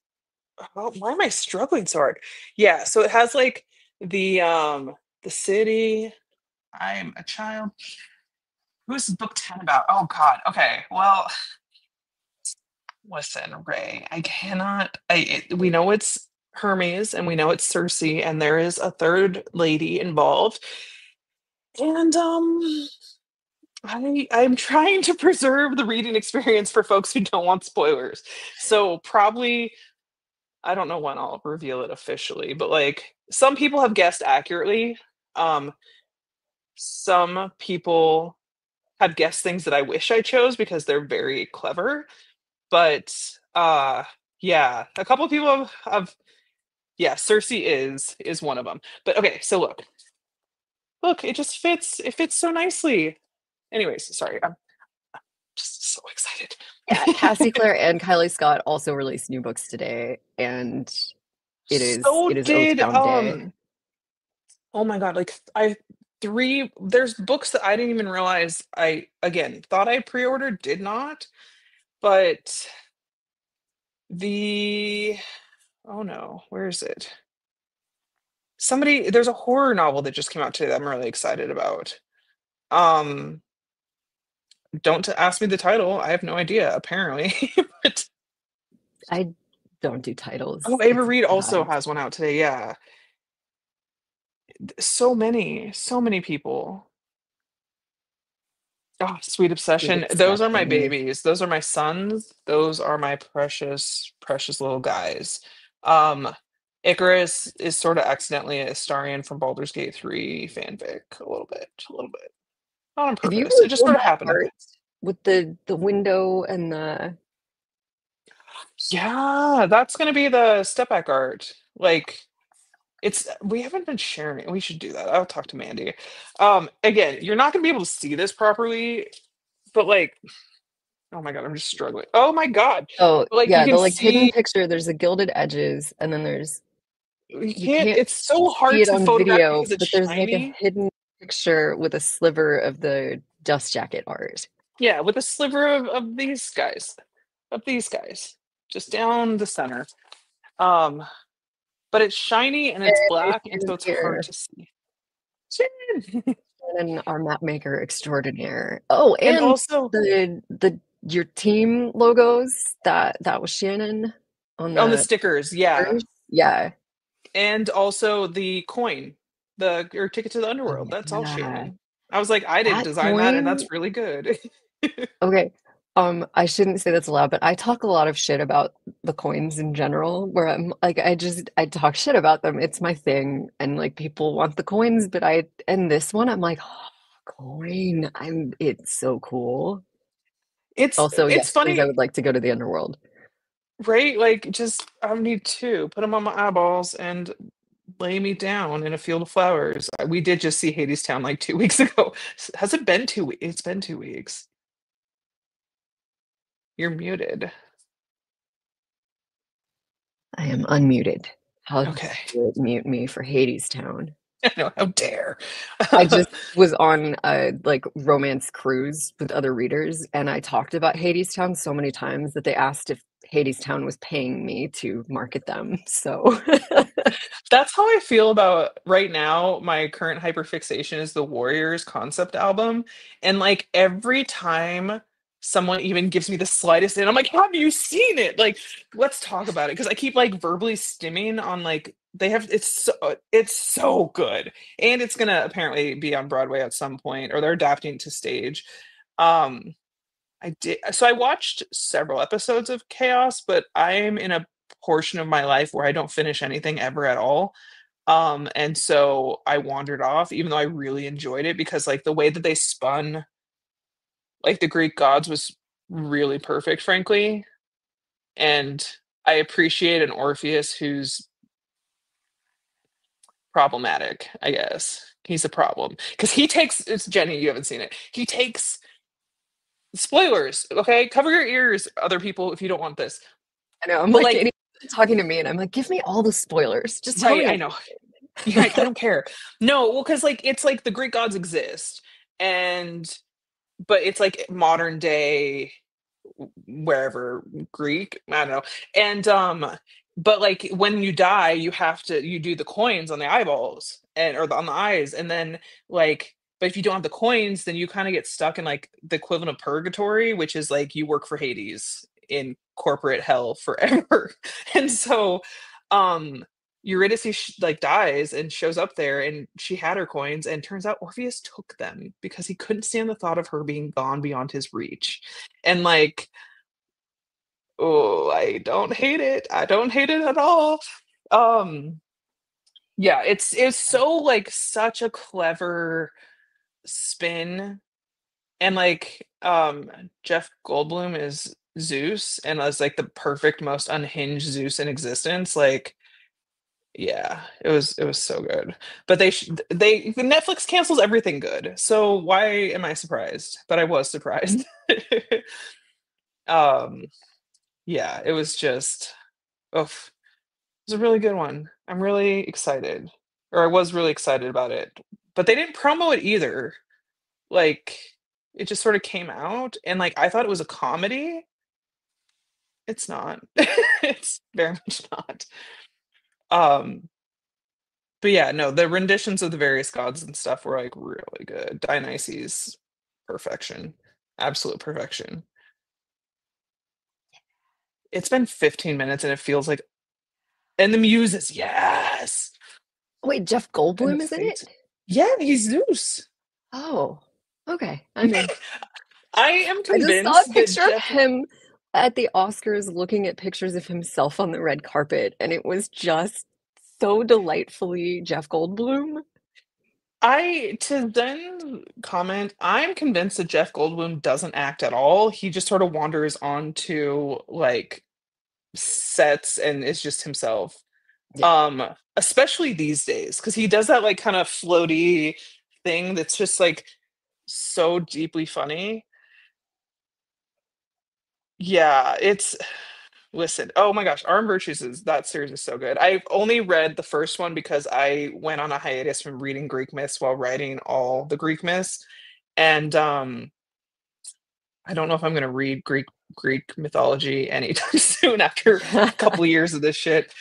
Speaker 1: oh, why am I struggling so hard? Yeah, so it has like the city, I'm a child. Who's book 10 about? Oh God. Okay. Well, listen, Ray, I cannot we know it's Hermes and we know it's Cersei and there is a third lady involved. And I'm trying to preserve the reading experience for folks who don't want spoilers. So probably I don't know when I'll reveal it officially, but like some people have guessed accurately. Um, some people have guessed things that I wish I chose because they're very clever. But yeah, a couple of people have yeah, Cersei is one of them. But okay, so look, it just fits. It fits so nicely. Anyways, sorry, I'm just so
Speaker 2: Yeah,
Speaker 1: excited.
Speaker 2: Cassie Clare and Kylie Scott also released new books today, and
Speaker 1: So
Speaker 2: it is O
Speaker 1: did
Speaker 2: Town Day.
Speaker 1: oh my God, like I three there's books that I didn't even realize I again thought I pre-ordered, did not, but the oh no, where is it? Somebody there's a horror novel that just came out today that I'm really excited about. Um, don't ask me the title. I have no idea, apparently. But
Speaker 2: I don't do
Speaker 1: oh,
Speaker 2: titles.
Speaker 1: Ava
Speaker 2: It's
Speaker 1: Reed also
Speaker 2: vibes.
Speaker 1: has one out today. Yeah. So many people. Oh, Sweet
Speaker 2: Sweet
Speaker 1: Obsession. Those are my
Speaker 2: obsession.
Speaker 1: babies. Those are my sons. Those are my precious, precious little guys. Um, Icarus is sort of accidentally a Astarion from Baldur's Gate 3 fanfic, a little bit. Not on
Speaker 2: Have you
Speaker 1: purpose. It just
Speaker 2: revealed
Speaker 1: sort of
Speaker 2: that
Speaker 1: happened.
Speaker 2: art with the window and the
Speaker 1: Yeah, that's gonna be the step back art. Like it's we haven't been sharing. We should do that. I'll talk to Mandy. Again, you're not gonna be able to see this properly, but like, oh my God, I'm just struggling. Oh my God.
Speaker 2: oh
Speaker 1: Like you
Speaker 2: yeah,
Speaker 1: can
Speaker 2: the like hidden
Speaker 1: see
Speaker 2: picture, there's the gilded edges, and then there's
Speaker 1: you
Speaker 2: you
Speaker 1: can't
Speaker 2: can't
Speaker 1: it's so
Speaker 2: see
Speaker 1: hard
Speaker 2: it
Speaker 1: to
Speaker 2: on
Speaker 1: photograph
Speaker 2: video,
Speaker 1: because it's
Speaker 2: but there's like a
Speaker 1: shiny.
Speaker 2: hidden picture with a sliver of the dust jacket art.
Speaker 1: Yeah, with a sliver of these guys. Of these guys. Just down the center. Um, but it's shiny and it's black, and so
Speaker 2: Shannon
Speaker 1: it's hard
Speaker 2: here.
Speaker 1: to see. Shannon!
Speaker 2: Shannon, our map maker extraordinaire. Oh,
Speaker 1: And
Speaker 2: and
Speaker 1: also
Speaker 2: the your team logos, that was Shannon on
Speaker 1: On the
Speaker 2: the
Speaker 1: stickers, yeah.
Speaker 2: stickers. Yeah.
Speaker 1: And also the coin, the or ticket to the
Speaker 2: Oh
Speaker 1: underworld. That's all
Speaker 2: yeah.
Speaker 1: Shannon. I was like, I didn't
Speaker 2: That
Speaker 1: design that, and
Speaker 2: coin.
Speaker 1: that's really good.
Speaker 2: Okay. I shouldn't say that's allowed, but I talk a lot of shit about the coins in general, where I'm like, I talk shit about them. It's my thing. And like people want the coins, but and this one, I'm like, oh, coin. It's so cool. Also,
Speaker 1: It's
Speaker 2: yes, please, I
Speaker 1: funny,
Speaker 2: would like to go to the underworld.
Speaker 1: right? Like, just I need two. Put them on my eyeballs and lay me down in a field of flowers. We did just see Hadestown like 2 weeks ago. Has it been 2 weeks? It's been 2 weeks. You're muted.
Speaker 2: I am unmuted. How dare
Speaker 1: Okay.
Speaker 2: you mute me for Hadestown?
Speaker 1: I know, how dare.
Speaker 2: I just was on a like romance cruise with other readers, and I talked about Hadestown so many times that they asked if Hadestown was paying me to market them. So
Speaker 1: That's how I feel about right now. My current hyperfixation is the Warriors concept album. And like every time someone even gives me the slightest and I'm like, have you seen it? Like, let's talk about it. Because I keep like verbally stimming on like they have it's so good. And it's gonna apparently be on Broadway at some point, or they're adapting it to stage. Um I did so I watched several episodes of Chaos, but I'm in a portion of my life where I don't finish anything ever at all. And so I wandered off, even though I really enjoyed it because like the way that they spun like the Greek gods was really perfect, frankly. And I appreciate an Orpheus who's problematic, I guess. He's a problem. Because he takes it's Jenny, you haven't seen it. He takes spoilers, okay? Cover your ears, other people, if you don't want this.
Speaker 2: I know I'm
Speaker 1: But
Speaker 2: like
Speaker 1: like,
Speaker 2: Katie talking to me, and I'm like, give me all the spoilers. Just tell
Speaker 1: right,
Speaker 2: me
Speaker 1: I know.
Speaker 2: everything.
Speaker 1: You're like, I don't care. No, well, because like it's like the Greek gods exist, and but it's like modern day wherever Greek, I don't know. And but like when you die, you do the coins on the eyeballs on the eyes, and then like but if you don't have the coins, then you kind of get stuck in like the equivalent of purgatory, which is like you work for Hades in corporate hell forever. And so um Eurydice like dies and shows up there, and she had her coins, and turns out Orpheus took them because he couldn't stand the thought of her being gone beyond his reach. And like, oh, I don't hate it. I don't hate it at all. Um, yeah, it's so like such a clever spin. And like Jeff Goldblum is Zeus and as like the perfect, most unhinged Zeus in existence. Like, yeah, it was so good. But they Netflix cancels everything good. So why am I surprised? But I was surprised. um yeah, it was just oof. It was a really good one. I'm really excited. Or I was really excited about it. But they didn't promo it either. Like it just sort of came out and like I thought it was a comedy. It's not. It's very much not. Um but yeah, no, the renditions of the various gods and stuff were like really good. Dionysus, perfection. Absolute perfection. It's been 15 minutes and it feels like and the muses, yes.
Speaker 2: Wait, Jeff
Speaker 1: And the
Speaker 2: Goldblum is in it?
Speaker 1: fate. Yeah, he's Zeus.
Speaker 2: Oh, okay. I'm in.
Speaker 1: I am
Speaker 2: I just saw a
Speaker 1: convinced that
Speaker 2: picture of
Speaker 1: Jeff
Speaker 2: him at the Oscars looking at pictures of himself on the red carpet, and it was just so delightfully Jeff Goldblum.
Speaker 1: I to then comment, I'm convinced that Jeff Goldblum doesn't act at all. He just sort of wanders onto like sets and is just himself.
Speaker 2: Yeah.
Speaker 1: Especially these days, because he does that like kind of floaty thing that's just like so deeply funny. Yeah, it's listen, oh my gosh, Armed Virtues is that series is so good. I've only read the first one because I went on a hiatus from reading Greek myths while writing all the Greek myths. And I don't know if I'm gonna read Greek mythology anytime soon after a couple of years of this shit.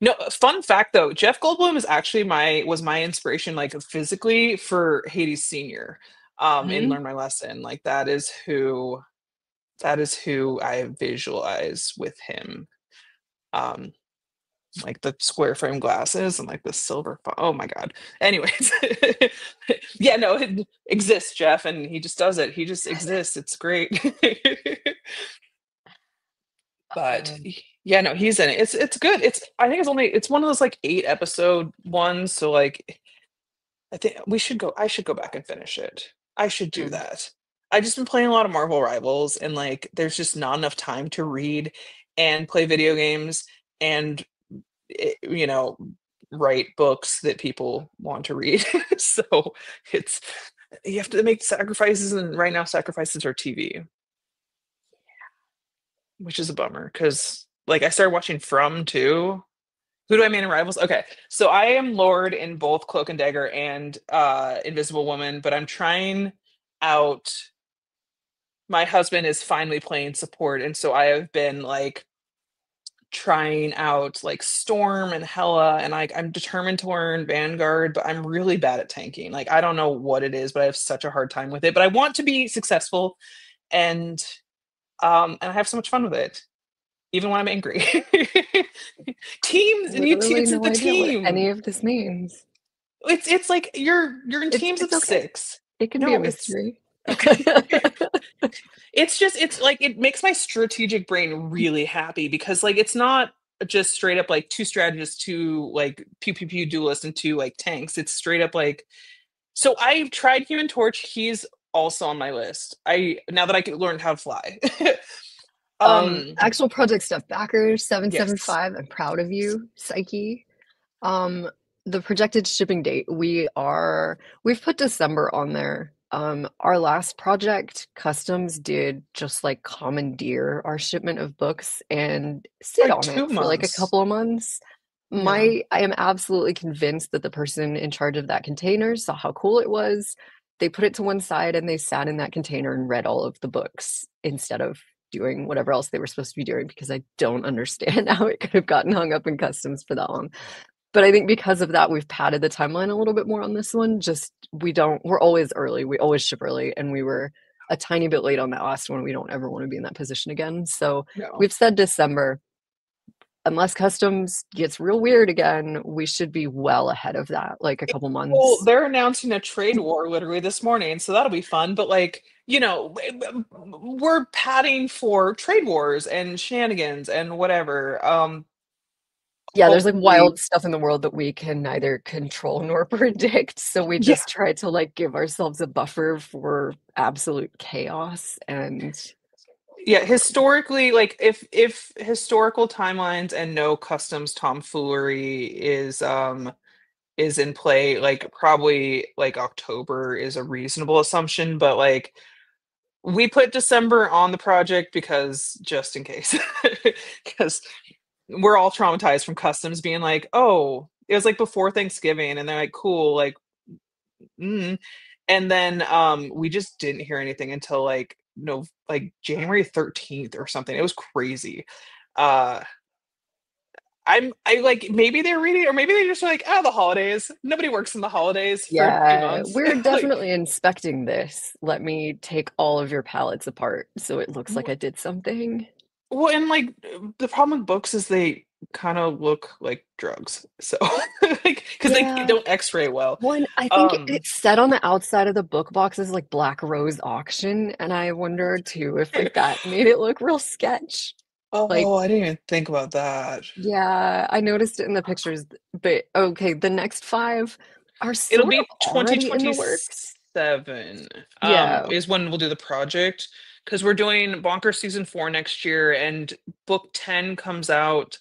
Speaker 1: No, fun fact though, Jeff Goldblum is actually my inspiration like physically for Hades Senior in
Speaker 2: Mhm.
Speaker 1: Learn My Lesson. Like that is who That is who I visualize with him. Um, like the square frame glasses and like the oh my god. Anyways, yeah, no, it exists, Jeff, and he just does it. He just exists. It's great. But
Speaker 2: Um,
Speaker 1: yeah, no, he's in it. It's good. I think it's one of those like 8 episode ones. So like I think I should go back and finish it. I should do
Speaker 2: mm,
Speaker 1: that. I just been playing a lot of Marvel Rivals, and like there's just not enough time to read and play video games and you know, write books that people want to read. So it's you have to make sacrifices, and right now sacrifices are TV, which is a bummer because like I started watching From too. Who do I mean in Rivals? Okay, so I am Lord in both Cloak and Dagger and Invisible Woman, but I'm trying out. My husband is finally playing support, and so I have been like trying out like Storm and Hela, and like I'm determined to learn Vanguard, but I'm really bad at tanking. Like I don't know what it is, but I have such a hard time with it. But I want to be successful, and and I have so much fun with it, even when I'm angry. Teams,
Speaker 2: literally
Speaker 1: it's
Speaker 2: no
Speaker 1: the
Speaker 2: idea what any
Speaker 1: team.
Speaker 2: of this means.
Speaker 1: It's like you're in teams of
Speaker 2: It's okay.
Speaker 1: 6.
Speaker 2: It can be a
Speaker 1: No, it's
Speaker 2: mystery.
Speaker 1: okay. It's just it's like it makes my strategic brain really happy because like it's not just straight up like two strategists, two like pew pew pew duelists, and two like tanks. It's straight up like so I've tried Human Torch. He's also on my list. I now that I can learn how to fly. um
Speaker 2: Actual project stuff. Backers
Speaker 1: yes.
Speaker 2: 775. I'm proud of you, Psyche. Um, the projected shipping date, we've put December on there. Our last project, Customs, did just like commandeer our shipment of books and sit
Speaker 1: Like
Speaker 2: on it
Speaker 1: two
Speaker 2: for like a
Speaker 1: months.
Speaker 2: couple of months.
Speaker 1: Yeah.
Speaker 2: I am absolutely convinced that the person in charge of that container saw how cool it was. They put it to one side and they sat in that container and read all of the books instead of doing whatever else they were supposed to be doing because I don't understand how it could have gotten hung up in customs for that long. But I think because of that, we've padded the timeline a little bit more on this one. Just we're always early. We always ship early, and we were a tiny bit late on that last one. We don't ever want to be in that position again. So
Speaker 1: No.
Speaker 2: we've said December. Unless customs gets real weird again, we should be well ahead of that, like a couple
Speaker 1: Well,
Speaker 2: months.
Speaker 1: they're announcing a trade war literally this morning, so that'll be fun. But like, we're padding for trade wars and shenanigans and whatever.
Speaker 2: Yeah, there's like
Speaker 1: Hopefully,
Speaker 2: wild stuff in the world that we can neither control nor predict. So we
Speaker 1: yeah,
Speaker 2: just try to like give ourselves a buffer for absolute chaos and
Speaker 1: yeah. Historically, like if historical timelines and no customs tomfoolery is in play, like probably like October is a reasonable assumption, but like we put December on the project because just in case, because we're all traumatized from customs being like, oh, it was like before Thanksgiving, and they're like, cool, like, mm. And then we just didn't hear anything until like no, like January 13th or something. It was crazy. Uh, I like maybe they're reading, or maybe they just like, oh, the holidays. Nobody works in the holidays for 2
Speaker 2: yeah,
Speaker 1: months.
Speaker 2: we're
Speaker 1: Like,
Speaker 2: definitely inspecting this. Let me take all of your pallets apart so it looks like I did something.
Speaker 1: well, and like the problem with books is they kind of look like drugs. So like because they
Speaker 2: Yeah.
Speaker 1: don't X-ray well.
Speaker 2: One, I think
Speaker 1: Um
Speaker 2: it said on the outside of the book boxes like Black Rose auction, and I wonder too if like that made it look real sketch. Like,
Speaker 1: oh, I didn't even think about that.
Speaker 2: yeah, I noticed it in the pictures, but okay, the next five are
Speaker 1: It'll
Speaker 2: sort of
Speaker 1: be
Speaker 2: already in the works.
Speaker 1: 2027
Speaker 2: Yeah,
Speaker 1: is when we'll do the project because we're doing Bonker season 4 next year, and book 10 comes out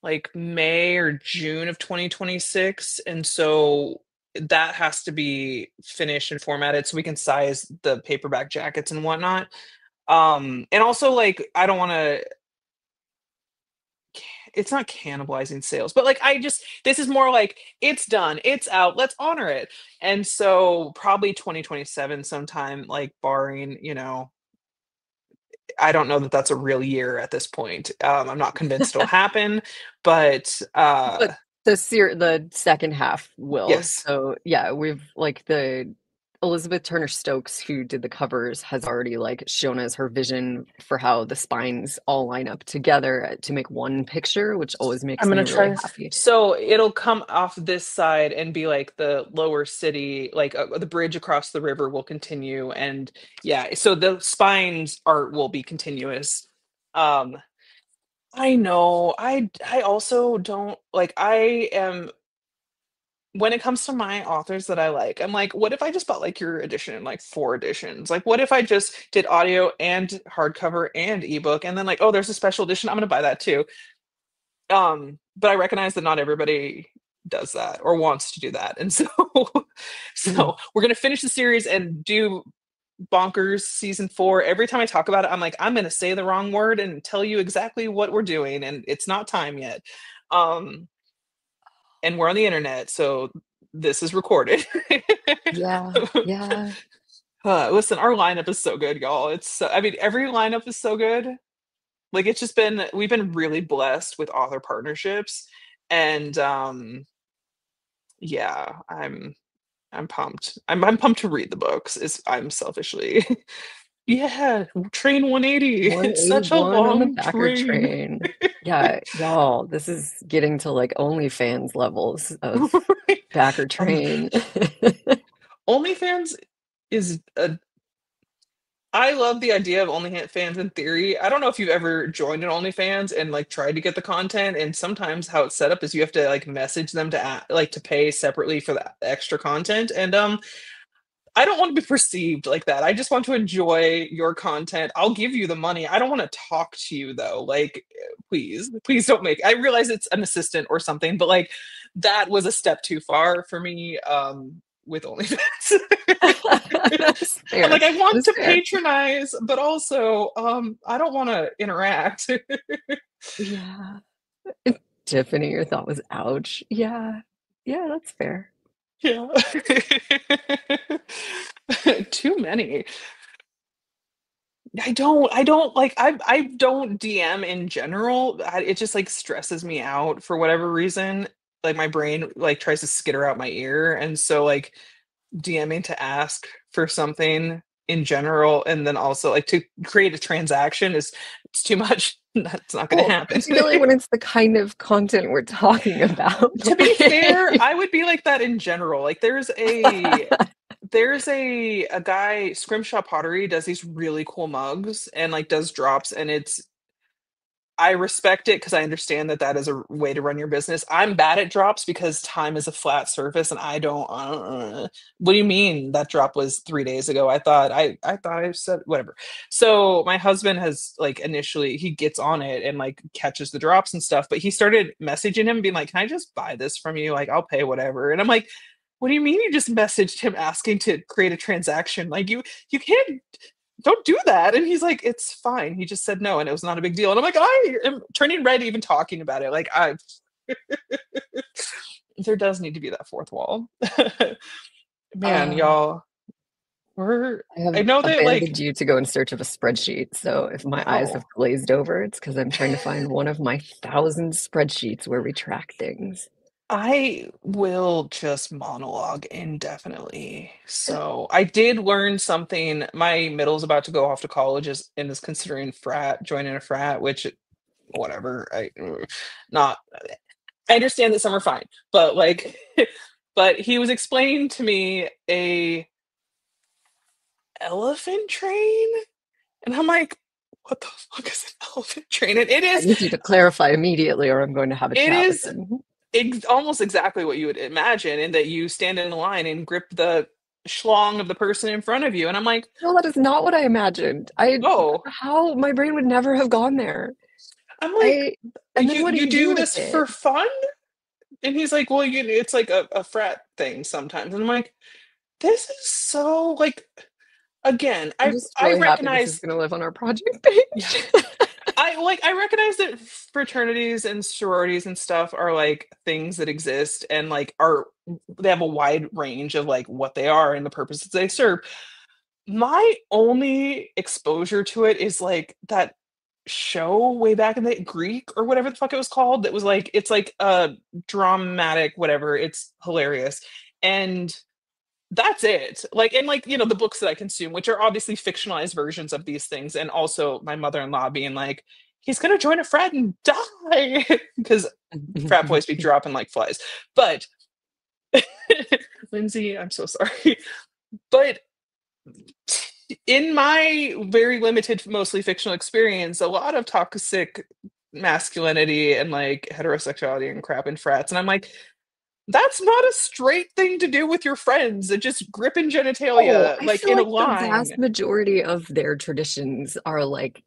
Speaker 1: like May or June of 2026, and so that has to be finished and formatted so we can size the paperback jackets and whatnot. And also like I don't want to, it's not cannibalizing sales, but like I just this is more like it's done, it's out, let's honor it. And so probably 2027 sometime, like barring, I don't know that that's a real year at this point. I'm not convinced it'll happen, but
Speaker 2: but the second half will.
Speaker 1: yes.
Speaker 2: So yeah, we've like the Elizabeth Turner Stokes, who did the covers, has already like shown us her vision for how the spines all line up together to make one picture, which always
Speaker 1: I'm
Speaker 2: makes me
Speaker 1: gonna
Speaker 2: really
Speaker 1: try.
Speaker 2: happy.
Speaker 1: So it'll come off this side and be like the lower city, like the bridge across the river will continue, and yeah, so the spines art will be continuous. Um, I know. I also don't like. I am when it comes to my authors that I like. I'm like, what if I just bought like your edition in like four editions? Like, what if I just did audio and hardcover and ebook, and then like, oh, there's a special edition. I'm gonna buy that too. But I recognize that not everybody does that or wants to do that. And so
Speaker 2: Mm.
Speaker 1: so we're gonna finish the series and do Bonkers season 4. Every time I talk about it, I'm like, I'm gonna say the wrong word and tell you exactly what we're doing, and it's not time yet. Um, and we're on the internet, so this is recorded.
Speaker 2: Yeah, yeah.
Speaker 1: Listen, our lineup is so good, y'all. I mean, every lineup is so good. Like it's just been we've been really blessed with author partnerships, and yeah, I'm pumped. I'm pumped to read the books. Is I'm selfishly yeah, train 180. It's such a
Speaker 2: 181 on the
Speaker 1: long
Speaker 2: backer
Speaker 1: train.
Speaker 2: train. Yeah, y'all, this is getting to like OnlyFans levels of backer
Speaker 1: um,
Speaker 2: train.
Speaker 1: OnlyFans is a I love the idea of OnlyFans in theory. I don't know if you've ever joined an OnlyFans and like tried to get the content, and sometimes how it's set up is you have to like message them to like to pay separately for the extra content. And I don't want to be perceived like that. I just want to enjoy your content. I'll give you the money. I don't want to talk to you though. Like, please don't make. I realize it's an assistant or something, but like that was a step too far for me. With OnlyFans.
Speaker 2: That's
Speaker 1: I'm
Speaker 2: fair.
Speaker 1: like, I want
Speaker 2: That's
Speaker 1: to
Speaker 2: fair.
Speaker 1: patronize, but also, I don't want to interact.
Speaker 2: Yeah. Tiffany, your thought was ouch. Yeah. Yeah, that's fair.
Speaker 1: Yeah. Too many. I don't like I don't DM in general. It just like stresses me out for whatever reason. Like my brain like tries to skitter out my ear. And so like DMing to ask for something in general and then also like to create a transaction is it's too much. That's not gonna
Speaker 2: Well,
Speaker 1: happen.
Speaker 2: particularly when it's the kind of content we're talking about.
Speaker 1: To be fair,
Speaker 2: Like,
Speaker 1: I would be like that in general. Like there's a guy, Scrimshaw Pottery does these really cool mugs and like does drops, and it's I respect it because I understand that that is a way to run your business. I'm bad at drops because time is a flat surface, and I don't. What do you mean that drop was 3 days ago? I thought I said whatever. So my husband has like initially he gets on it and like catches the drops and stuff, but he started messaging him, being like, "Can I just buy this from you? Like I'll pay whatever." And I'm like, "What do you mean you just messaged him asking to create a transaction? Like you can't don't do that." And he's like, it's fine. He just said no, and it was not a big deal. And I'm like, I am turning red even talking about it. Like, there does need to be that fourth wall. Man,
Speaker 2: uh,
Speaker 1: y'all, we're,
Speaker 2: I have
Speaker 1: I know that,
Speaker 2: abandoned
Speaker 1: like,
Speaker 2: you to go in search of a spreadsheet. So if my eyes have
Speaker 1: oh,
Speaker 2: glazed over, it's because I'm trying to find one of my thousand spreadsheets where we track things.
Speaker 1: I will just monologue indefinitely. So I did learn something. My middle's about to go off to college and is considering joining a frat, which whatever. Not I understand that some are fine, but like, but he was explaining to me a elephant train, and I'm like, what the fuck is an elephant train? And
Speaker 2: I need you to clarify immediately, or I'm going to have a
Speaker 1: it
Speaker 2: chat with
Speaker 1: is
Speaker 2: him.
Speaker 1: almost exactly what you would imagine, in that you stand in a line and grip the schlong of the person in front of you, and I'm like,
Speaker 2: No, that is not what I imagined.
Speaker 1: oh,
Speaker 2: How my brain would never have gone there.
Speaker 1: I'm like,
Speaker 2: I, and then
Speaker 1: you
Speaker 2: what do
Speaker 1: you
Speaker 2: you do
Speaker 1: do
Speaker 2: with
Speaker 1: this
Speaker 2: it?
Speaker 1: for fun? And he's like, well, it's like a frat thing sometimes, and I'm like, this is so like again,
Speaker 2: I'm
Speaker 1: I
Speaker 2: just
Speaker 1: I
Speaker 2: really happy this is
Speaker 1: recognize
Speaker 2: going to live on our project
Speaker 1: yeah.
Speaker 2: page.
Speaker 1: I recognize that fraternities and sororities and stuff are like things that exist and like are they have a wide range of like what they are and the purposes they serve. My only exposure to it is like that show way back in the Greek or whatever the fuck it was called that was like it's like a dramatic whatever. It's hilarious. And that's it. Like, and like, the books that I consume, which are obviously fictionalized versions of these things, and also my mother-in-law being like, he's gonna join a frat and die because frat boys be dropping like flies. But Lindsay, I'm so sorry. But in my very limited, mostly fictional experience, a lot of toxic masculinity and like heterosexuality and crap in frats. And I'm like, that's not a straight thing to do with your friends. It just gripping
Speaker 2: Oh,
Speaker 1: genitalia
Speaker 2: I
Speaker 1: like
Speaker 2: feel
Speaker 1: in a
Speaker 2: like the vast
Speaker 1: line.
Speaker 2: majority of their traditions are like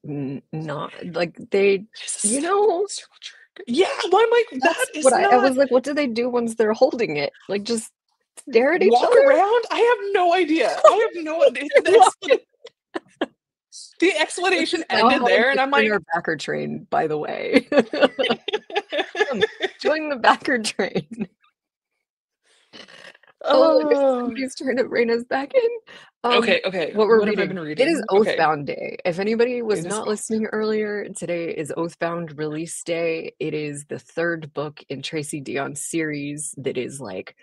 Speaker 2: not like they,
Speaker 1: Just a
Speaker 2: you
Speaker 1: step
Speaker 2: know,
Speaker 1: circle jerk. Yeah, well, I'm like, that
Speaker 2: that's what
Speaker 1: is
Speaker 2: I
Speaker 1: not
Speaker 2: was like, what do they do once they're holding it? Like just stare at each
Speaker 1: walk
Speaker 2: other?
Speaker 1: around. I have no idea. I have no the
Speaker 2: This
Speaker 1: explanation
Speaker 2: is now
Speaker 1: ended
Speaker 2: how we
Speaker 1: there, and I'm
Speaker 2: join
Speaker 1: like,
Speaker 2: our backer train, by the way. Join the backer train. Oh, look,
Speaker 1: oh.
Speaker 2: somebody's trying to rein us back in.
Speaker 1: Okay, okay.
Speaker 2: What we're
Speaker 1: What have I been
Speaker 2: reading. It is
Speaker 1: reading? Okay,
Speaker 2: Oathbound Day. If anybody was
Speaker 1: it is
Speaker 2: not
Speaker 1: off.
Speaker 2: listening earlier, today is Oathbound release day. It is the third book in Tracy Dion's series that is like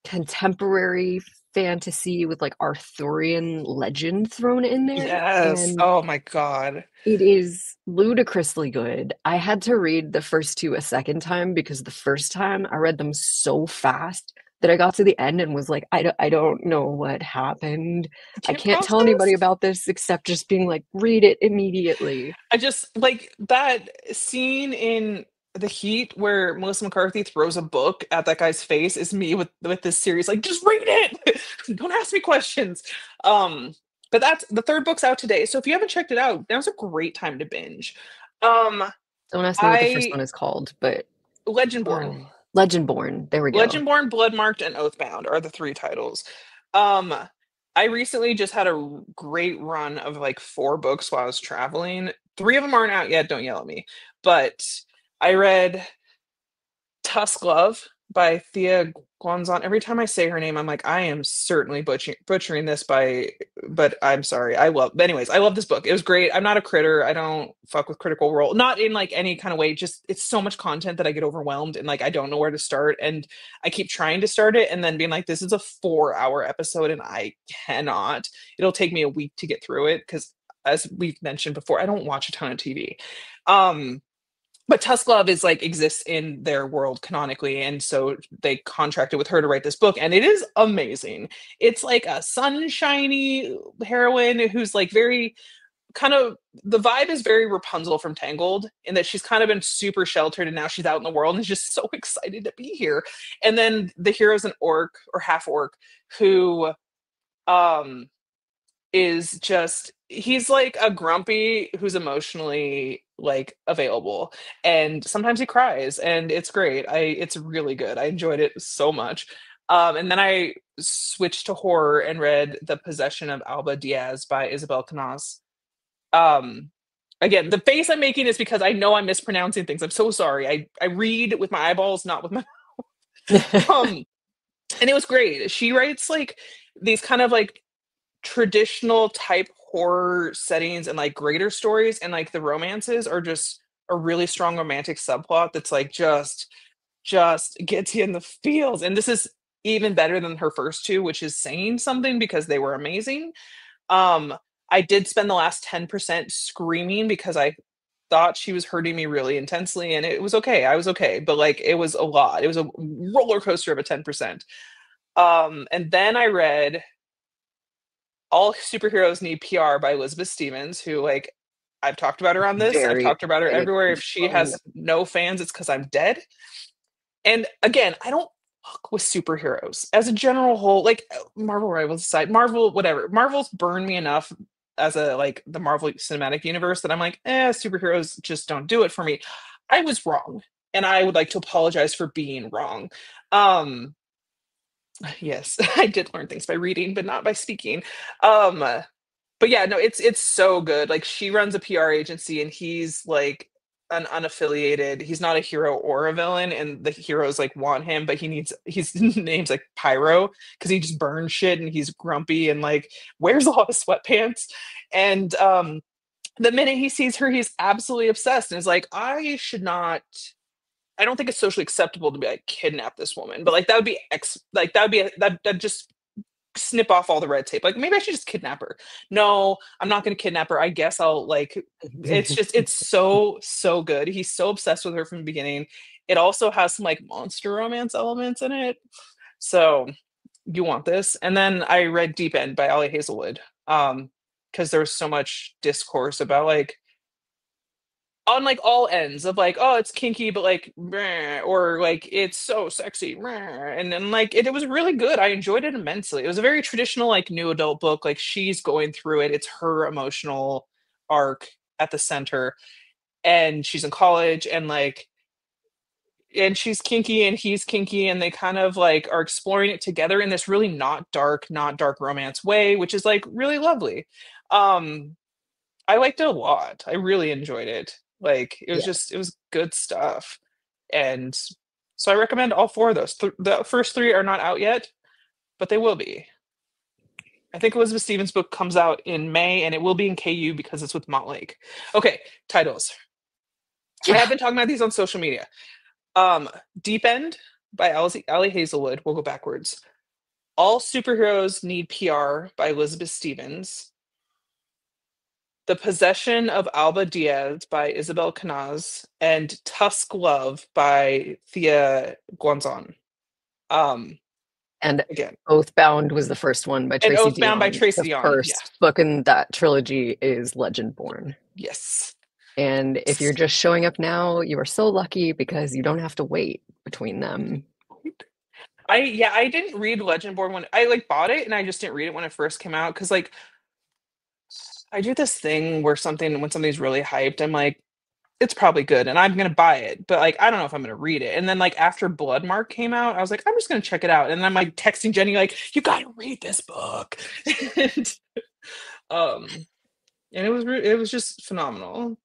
Speaker 2: contemporary fantasy with like Arthurian legend thrown in there.
Speaker 1: Yes.
Speaker 2: And
Speaker 1: Oh my God.
Speaker 2: it is ludicrously good. I had to read the first two a second time because the first time I read them so fast that I got to the end and was like, I don't know what happened.
Speaker 1: I
Speaker 2: I
Speaker 1: can't
Speaker 2: can't tell anybody
Speaker 1: process.
Speaker 2: about this except just being like, read it immediately.
Speaker 1: I just like that scene in The Heat where Melissa McCarthy throws a book at that guy's face is me with this series. Like, just read it. Don't ask me questions. Um, but that's the third book's out today. So if you haven't checked it out, now's a great time to binge. Um,
Speaker 2: Don't ask me what the first
Speaker 1: I
Speaker 2: one is called, but
Speaker 1: Legendborn.
Speaker 2: Legendborn. There we go.
Speaker 1: Legendborn, Bloodmarked, and Oathbound are the three titles. Um, I recently just had a great run of like four books while I was traveling. Three of them aren't out yet, don't yell at me. But I read Tusk Love by Thea Guanzon. Every time I say her name, I'm like, I am certainly butchering this but I'm sorry. But anyways, I love this book. It was great. I'm not a critter. I don't fuck with Critical Role. Not in like any kind of way. Just it's so much content that I get overwhelmed and like I don't know where to start. And I keep trying to start it and then being like, this is a 4-hour episode and I cannot. It'll take me a week to get through it because as we've mentioned before, I don't watch a ton of TV. Um, but Tusk Love is like exists in their world canonically, and so they contracted with her to write this book, and it is amazing. It's like a sunshiny heroine who's like very kind of the vibe is very Rapunzel from Tangled in that she's kind of been super sheltered and now she's out in the world and is just so excited to be here. And then the hero's an orc or half orc who um is just he's like a grumpy who's emotionally like available and sometimes he cries and it's great. It's really good. I enjoyed it so much. And then I switched to horror and read The Possession of Alba Diaz by Isabel Canas. um Again, the face I'm making is because I know I'm mispronouncing things. I'm so sorry. I read with my eyeballs, not with my um and it was great. She writes like these kind of like traditional type horror settings and like greater stories, and like the romances are just a really strong romantic subplot that's like just gets you in the feels. And this is even better than her first two, which is saying something because they were amazing. um I did spend the last 10% screaming because I thought she was hurting me really intensely, and it was okay. I was okay, but like it was a lot. It was a roller coaster of a 10%. And then I read All Superheroes Need PR by Elizabeth Stevens, who like I've talked about her on this. I've
Speaker 2: Very
Speaker 1: talked about her
Speaker 2: excited
Speaker 1: everywhere.
Speaker 2: for
Speaker 1: If
Speaker 2: this
Speaker 1: she
Speaker 2: one.
Speaker 1: has no fans, it's because I'm dead. And again, I don't fuck with superheroes as a general whole. Like Marvel rivals aside, Marvel, whatever. Marvel's burned me enough as a like the Marvel Cinematic Universe that I'm like, superheroes just don't do it for me. I was wrong, and I would like to apologize for being wrong. Um, yes, I did learn things by reading, but not by speaking. Um, but yeah, no, it's so good. Like she runs a PR agency and he's like an unaffiliated, he's not a hero or a villain, and the heroes like want him, but his name's like Pyro because he just burns shit and he's grumpy and like wears a lot of sweatpants. And the minute he sees her, he's absolutely obsessed and is like, I don't think it's socially acceptable to be like kidnap this woman, but like that would be that just snip off all the red tape. Like maybe I should just kidnap her. No, I'm not going to kidnap her. I guess I'll like it's so good. He's so obsessed with her from the beginning. It also has some like monster romance elements in it. So you want this. And then I read Deep End by Ali Hazelwood. Because there was so much discourse about like on like all ends of like, oh, it's kinky, but like, meh, or like it's so sexy, meh. And then like it was really good. I enjoyed it immensely. It was a very traditional like new adult book. Like she's going through it. It's her emotional arc at the center, and she's in college, and like, and she's kinky and he's kinky, and they kind of like are exploring it together in this really not dark romance way, which is like really lovely. Um, I liked it a lot. I really enjoyed it. Like
Speaker 2: Yeah.
Speaker 1: it was good stuff. And so I recommend all four of those. The first three are not out yet, but they will be. I think Elizabeth Stevens' book comes out in May, and it will be in KU because it's with Montlake. Okay, titles. I
Speaker 2: Yeah.
Speaker 1: have been talking about these on social media. Um, Deep End by Ali Hazelwood. We'll go backwards. All Superheroes Need PR by Elizabeth Stevens. The Possession of Alba Diaz by Isabel Canaz, and Tusk Love by Thea Guanzon. Um,
Speaker 2: And
Speaker 1: again,
Speaker 2: Oathbound was the first one by
Speaker 1: and
Speaker 2: Tracy
Speaker 1: Oathbound by
Speaker 2: Deonn.
Speaker 1: Tracy
Speaker 2: The
Speaker 1: Dion. Yeah.
Speaker 2: first book in that trilogy is Legendborn.
Speaker 1: Yes.
Speaker 2: And if you're just showing up now, you are so lucky because you don't have to wait between them.
Speaker 1: I didn't read Legendborn when I like bought it, and I just didn't read it when it first came out because like I do this thing where something when something's really hyped, I'm like, it's probably good and I'm gonna buy it, but like I don't know if I'm gonna read it. And then like after Bloodmark came out, I was like, I'm just gonna check it out. And then I'm like texting Jenny, like, you gotta read this book. and, um, and it was just phenomenal.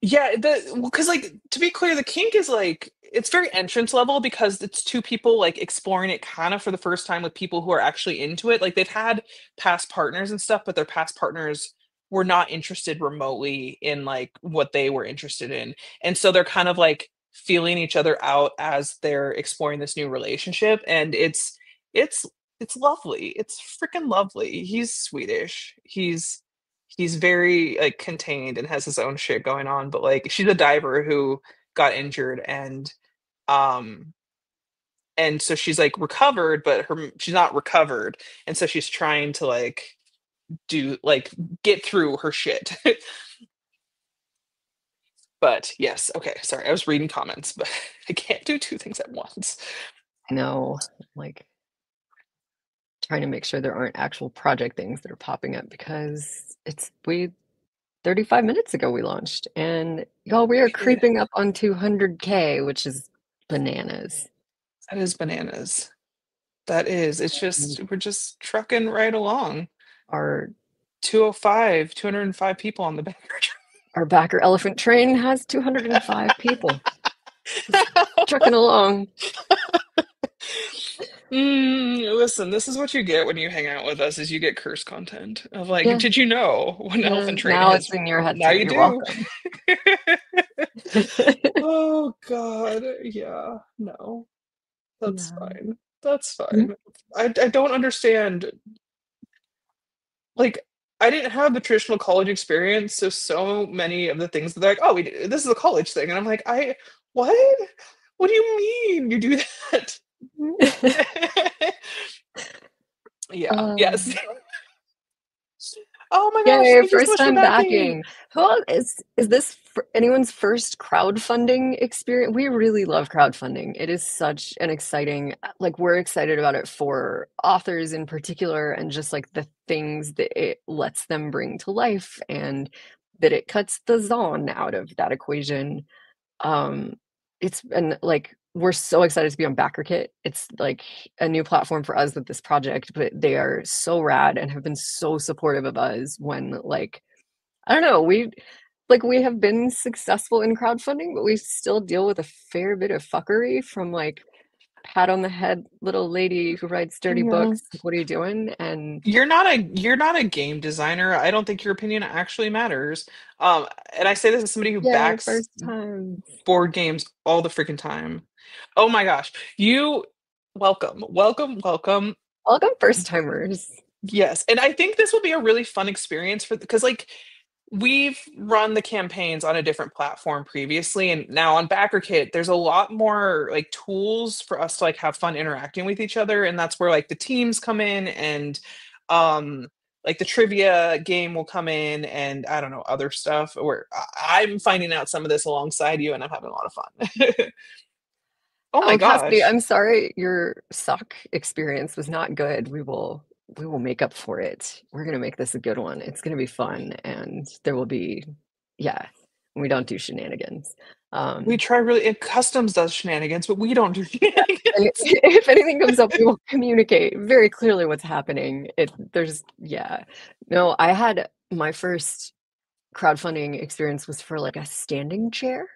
Speaker 1: Yeah, the because like to be clear, the kink is like it's very entrance level because it's two people like exploring it kind of for the first time with people who are actually into it. Like they've had past partners and stuff, but their past partners were not interested remotely in like what they were interested in. And so they're kind of like feeling each other out as they're exploring this new relationship. And it's it's lovely. It's freaking lovely. He's Swedish. He's very like contained and has his own shit going on, but like she's a diver who got injured, um and so she's like recovered, but her she's not recovered, and so she's trying to like do like get through her shit. But yes, okay, sorry, I was reading comments, but I can't do two things at once.
Speaker 2: I know, like trying to make sure there aren't actual project things that are popping up because it's we 35 minutes ago we launched and y'all we are
Speaker 1: We did.
Speaker 2: creeping up on 200K, which is bananas.
Speaker 1: That is bananas. That is. It's
Speaker 2: And
Speaker 1: just we're just trucking right along.
Speaker 2: our
Speaker 1: 205, 205 people on the banner.
Speaker 2: our backer elephant train has 205 people. Just trucking along.
Speaker 1: Listen, this is what you get when you hang out with us is you get curse content of like,
Speaker 2: Yeah,
Speaker 1: did you know when
Speaker 2: yeah.
Speaker 1: Elephant Train
Speaker 2: Now it's
Speaker 1: hits?
Speaker 2: in your
Speaker 1: Now
Speaker 2: headset.
Speaker 1: you
Speaker 2: You're
Speaker 1: do.
Speaker 2: welcome.
Speaker 1: Oh God. Yeah. No. That's
Speaker 2: Yeah.
Speaker 1: fine. That's
Speaker 2: Mhm.
Speaker 1: fine. I don't understand. Like, I didn't have the traditional college experience, so so many of the things that they're like, oh, this is a college thing, and I'm like, what? What do you mean you do that? Yeah. Yes.
Speaker 2: Um,
Speaker 1: Oh my gosh,
Speaker 2: Yay,
Speaker 1: thank you so
Speaker 2: first
Speaker 1: much for
Speaker 2: time
Speaker 1: backing.
Speaker 2: backing. Who else is this anyone's first crowdfunding experience? We really love crowdfunding. It is such an exciting, like we're excited about it for authors in particular and just like the things that it lets them bring to life and that it cuts the Zon out of that equation. Um, it's and like we're so excited to be on BackerKit. It's like a new platform for us with this project, but they are so rad and have been so supportive of us when like I don't know, we have been successful in crowdfunding, but we still deal with a fair bit of fuckery from like pat on the head little lady who writes dirty
Speaker 1: Yeah.
Speaker 2: books. Like, what are you doing? And
Speaker 1: You're not a game designer. I don't think your opinion actually matters. And I say this as somebody who
Speaker 2: yay,
Speaker 1: backs
Speaker 2: first time.
Speaker 1: board games all the freaking time. Oh my gosh. You welcome, welcome, welcome.
Speaker 2: Welcome, first timers.
Speaker 1: Yes, and I think this will be a really fun experience for because like we've run the campaigns on a different platform previously, and now on BackerKit, there's a lot more like tools for us to like have fun interacting with each other, and that's where like the teams come in and like the trivia game will come in and I don't know other stuff where I'm finding out some of this alongside you and I'm having a lot of fun. Oh my
Speaker 2: Oh, Cassidy,
Speaker 1: gosh.
Speaker 2: I'm sorry your sock experience was not good. We will make up for it. We're gonna make this a good one. It's gonna be fun, and there will be, yeah, we don't do shenanigans.
Speaker 1: We
Speaker 2: Um,
Speaker 1: try really and customs does shenanigans, but we don't do
Speaker 2: yeah, and
Speaker 1: shenanigans.
Speaker 2: if anything comes up, we will communicate very clearly what's happening. Yeah. No, I had my first crowdfunding experience was for like a standing chair.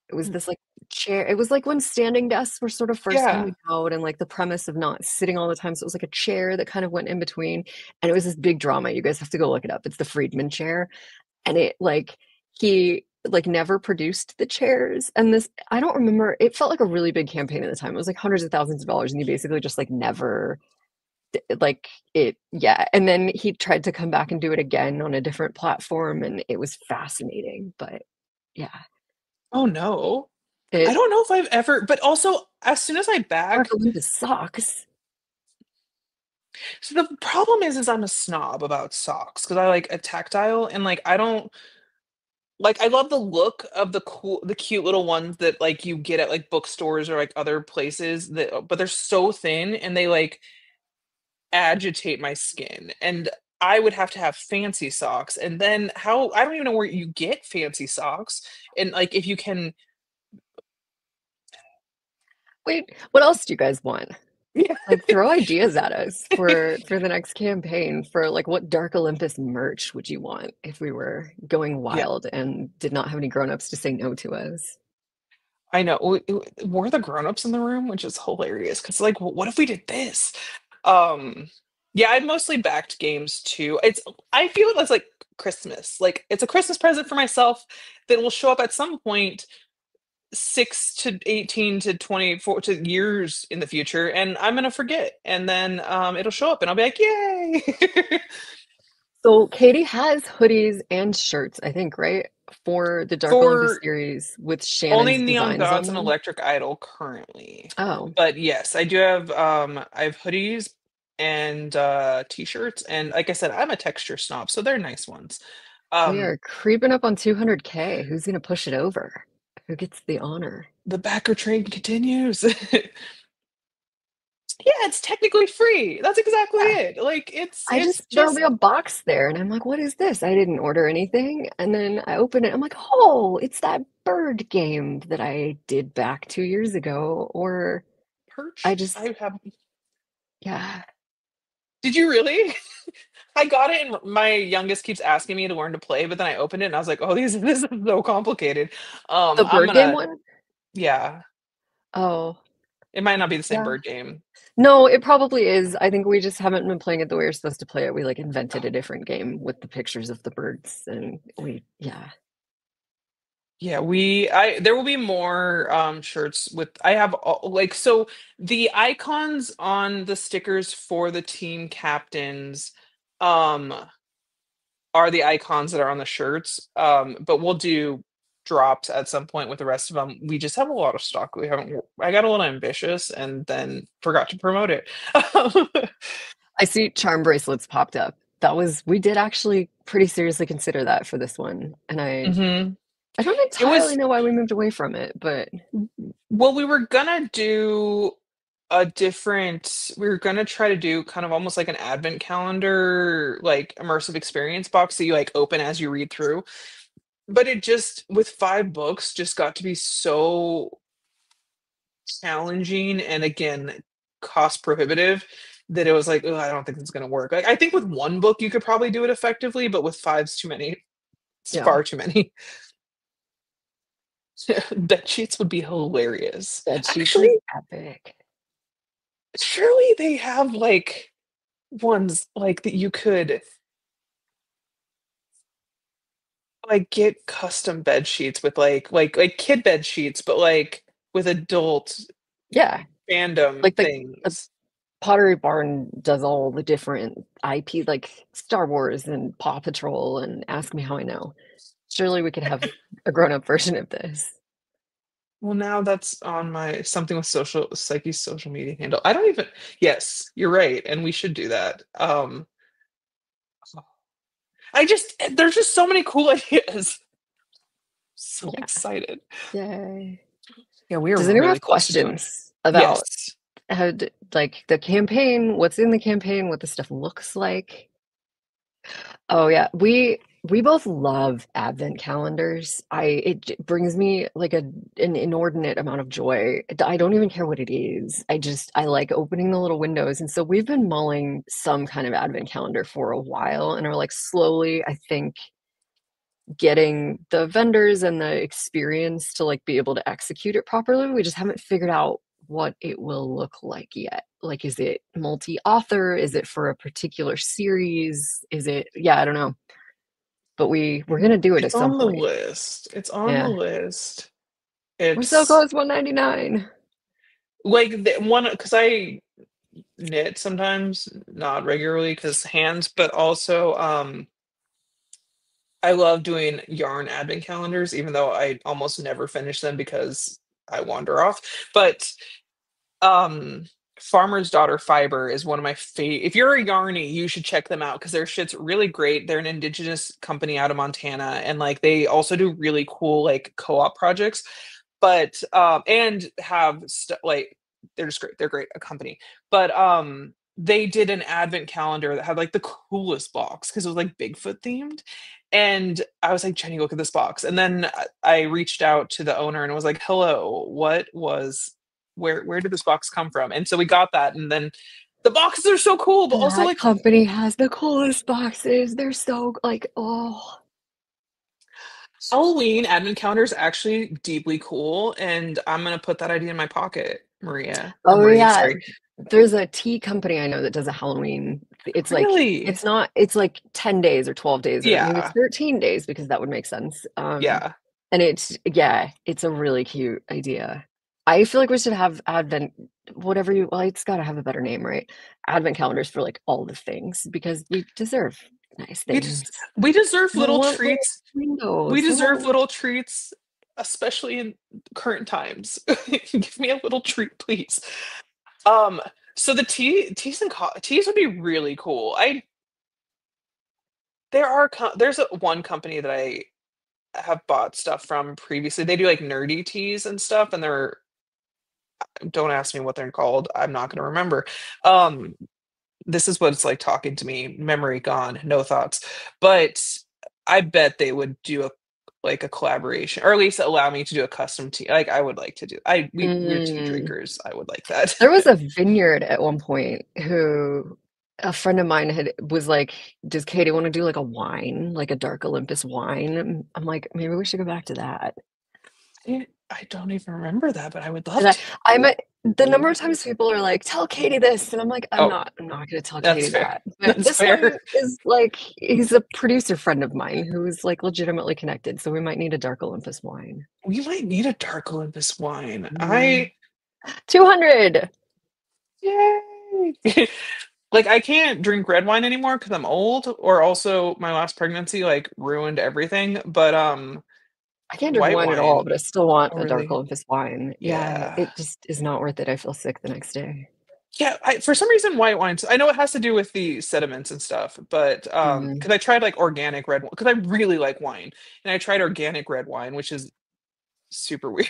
Speaker 2: It was this like chair. It was like when standing desks were sort of first
Speaker 1: Yeah.
Speaker 2: coming out and like the premise of not sitting all the time. So it was like a chair that kind of went in between. And it was this big drama. You guys have to go look it up. It's the Friedman chair. And it like he like never produced the chairs. And this, I don't remember, it felt like a really big campaign at the time. It was like hundreds of thousands of dollars. And he basically just like never like it, yeah. And then he tried to come back and do it again on a different platform. And it was fascinating. But yeah,
Speaker 1: Oh no. I
Speaker 2: it
Speaker 1: don't know if I've ever, but also as soon as I
Speaker 2: Dark
Speaker 1: back,
Speaker 2: Olympus sucks.
Speaker 1: so the problem is I'm a snob about socks because I like a tactile and like I don't like I love the look of the cute little ones that like you get at like bookstores or like other places that but they're so thin and they like agitate my skin and I would have to have fancy socks and then how I don't even know where you get fancy socks and like if you can
Speaker 2: Wait, what else do you guys want?
Speaker 1: yeah
Speaker 2: Like throw ideas at us for the next campaign for like what Dark Olympus merch would you want if we were going
Speaker 1: yeah
Speaker 2: wild and did not have any grown-ups to say no to us?
Speaker 1: I know. We're the grown-ups in the room, which is hilarious because, like, what if we did this? Um, yeah, I've mostly backed games too. I feel it as like Christmas. Like it's a Christmas present for myself that will show up at some point 6 to 18 to 24 to years in the future, and I'm gonna forget. And then it'll show up and I'll be like, yay!
Speaker 2: So Katie has hoodies and shirts, I think, right? For the Dark Olympus
Speaker 1: For
Speaker 2: series with
Speaker 1: only
Speaker 2: Shannon's
Speaker 1: Neon
Speaker 2: designs on
Speaker 1: Gods and
Speaker 2: them.
Speaker 1: Electric Idol currently.
Speaker 2: Oh,
Speaker 1: But yes, I have hoodies and t-shirts and like I said, I'm a texture snob, so they're nice ones.
Speaker 2: we
Speaker 1: Um
Speaker 2: are creeping up on 200K. Who's gonna push it over? Who gets the honor?
Speaker 1: the backer train continues. Yeah, it's technically free. That's exactly
Speaker 2: Yeah.
Speaker 1: it. Like
Speaker 2: I
Speaker 1: it's
Speaker 2: just there'll be
Speaker 1: just
Speaker 2: a box there and I'm like, what is this? I didn't order anything. And then I open it. I'm like, oh, it's that bird game that I did back 2 years ago. Or I
Speaker 1: perch.
Speaker 2: just,
Speaker 1: I have
Speaker 2: yeah,
Speaker 1: Did you really? I got it and my youngest keeps asking me to learn to play, but then I opened it and I was like, "Oh, this is so complicated."
Speaker 2: the
Speaker 1: I'm
Speaker 2: bird game
Speaker 1: gonna
Speaker 2: one.
Speaker 1: yeah.
Speaker 2: Oh,
Speaker 1: It might not be the same
Speaker 2: yeah.
Speaker 1: bird game.
Speaker 2: No, it probably is. I think we just haven't been playing it the way we're supposed to play it. We like invented a different game with the pictures of the birds and yeah.
Speaker 1: Yeah, I there will be more shirts with I have like so the icons on the stickers for the team captains um are the icons that are on the shirts. But we'll do drops at some point with the rest of them. We just have a lot of stock. We haven't I got a little ambitious and then forgot to promote it.
Speaker 2: I see charm bracelets popped up. We did actually pretty seriously consider that for this one. And
Speaker 1: Mhm.
Speaker 2: I don't
Speaker 1: It
Speaker 2: entirely
Speaker 1: was
Speaker 2: know why we moved away from it, but
Speaker 1: well, we were gonna try to do kind of almost like an advent calendar, like immersive experience box that you like open as you read through. But it just with 5 books just got to be so challenging and again cost prohibitive that it was like, "Ugh, I don't think it's gonna work. Like I think with 1 book you could probably do it effectively, but with five's too many. It's
Speaker 2: yeah,
Speaker 1: far too many. Bed sheets would be hilarious.
Speaker 2: bed sheets is
Speaker 1: Actually,
Speaker 2: epic.
Speaker 1: surely they have like ones like that you could like get custom bed sheets with like kid bed sheets, but like with adult
Speaker 2: Yeah.
Speaker 1: fandom
Speaker 2: Like the
Speaker 1: things.
Speaker 2: Pottery Barn does all the different IP, like Star Wars and Paw Patrol and Ask Me How I Know. Surely we could have a grown-up version of this.
Speaker 1: Well, now that's on my something with social psyche's social media handle. I don't even yes, you're right, and we should do that. I just there's just so many cool ideas. So
Speaker 2: Yeah.
Speaker 1: excited.
Speaker 2: Yay.
Speaker 1: Yeah, we are
Speaker 2: Does anyone
Speaker 1: really
Speaker 2: have
Speaker 1: close to doing.
Speaker 2: questions about
Speaker 1: Yes.
Speaker 2: how, like the campaign, what's in the campaign, what the stuff looks like? Oh yeah, we both love advent calendars. Brings me like an inordinate amount of joy. I don't even care what it is. I like opening the little windows. And so we've been mulling some kind of advent calendar for a while and are like slowly, I think, getting the vendors and the experience to like be able to execute it properly. We just haven't figured out what it will look like yet. Like, is it multi-author? Is it for a particular series? Is it, yeah, I don't know. But we're gonna do it at
Speaker 1: It's
Speaker 2: some
Speaker 1: on the
Speaker 2: point.
Speaker 1: list. It's on the
Speaker 2: Yeah.
Speaker 1: list.
Speaker 2: We're so
Speaker 1: It's
Speaker 2: close, 199.
Speaker 1: like the one because I knit sometimes, not regularly because hands, but also I love doing yarn advent calendars, even though I almost never finish them because I wander off. But um Farmer's Daughter Fiber is one of my favorite. If you're a yarny, you should check them out because their shit's really great. They're an indigenous company out of Montana, and like they also do really cool like co-op projects. But and have like they're just great. They're great a company. But they did an advent calendar that had like the coolest box because it was like Bigfoot themed. And I was like, Jenny, look at this box. And then I reached out to the owner and was like, hello, what was where did this box come from? And so we got that, and then the boxes are so cool, but also
Speaker 2: That
Speaker 1: like
Speaker 2: company has the coolest boxes. They're so like, oh.
Speaker 1: Halloween advent calendar is actually deeply cool, and I'm gonna put that idea in my pocket, Maria or
Speaker 2: Oh
Speaker 1: Marie,
Speaker 2: yeah,
Speaker 1: sorry.
Speaker 2: there's a tea company I know that does a Halloween. It's like
Speaker 1: Really?
Speaker 2: it's not it's like 10 days or 12 days or maybe it's
Speaker 1: Yeah,
Speaker 2: 13 days because that would make sense.
Speaker 1: yeah.
Speaker 2: And it's yeah, it's a really cute idea. I feel like we should have Advent whatever you well, it's got to have a better name, right? Advent calendars for like all the things because we deserve nice
Speaker 1: We
Speaker 2: things.
Speaker 1: just we deserve
Speaker 2: We
Speaker 1: little
Speaker 2: want little
Speaker 1: treats. We
Speaker 2: windows. We
Speaker 1: deserve
Speaker 2: want
Speaker 1: little treats, especially in current times. Give me a little treat, please. Um, so the teas would be really cool. I there are there's one company that I have bought stuff from previously. They do like nerdy teas and stuff, and they're don't ask me what they're called. I'm not going to remember. Um, this is what it's like talking to me. Memory gone, no thoughts. But I bet they would do a like a collaboration, or at least allow me to do a custom tea. Like I would like to do. We're tea
Speaker 2: mm.
Speaker 1: drinkers. I would like that.
Speaker 2: There was a vineyard at one point who a friend of mine had was like, "Does Katie want to do like a wine, like a dark Olympus wine?" And I'm like, maybe we should go back to that.
Speaker 1: I don't even remember that, but I would
Speaker 2: And
Speaker 1: love to.
Speaker 2: I'm the number of times people are like, "Tell Katie this," and I'm like,
Speaker 1: Oh,
Speaker 2: I'm not going to tell
Speaker 1: that's
Speaker 2: Katie
Speaker 1: fair.
Speaker 2: that. But
Speaker 1: That's
Speaker 2: this one
Speaker 1: fair.
Speaker 2: is like, he's a producer friend of mine who is like legitimately connected, so we might need a dark Olympus wine.
Speaker 1: We might need a dark Olympus wine.
Speaker 2: Mm. 200.
Speaker 1: Yay! Like, I can't drink red wine anymore because 'cause I'm old, or also my last pregnancy, like, ruined everything, but,
Speaker 2: I can't drink
Speaker 1: white
Speaker 2: wine at all,
Speaker 1: wine
Speaker 2: but I still want
Speaker 1: oh,
Speaker 2: a dark
Speaker 1: really?
Speaker 2: Olympus wine. Yeah,
Speaker 1: Yeah.
Speaker 2: it just is not worth it. I feel sick the next day.
Speaker 1: Yeah, I for some reason, white wines I know it has to do with the sediments and stuff, but,
Speaker 2: Mm.
Speaker 1: because I tried, like, organic red wine because I really like wine, and I tried organic red wine, which is super weird.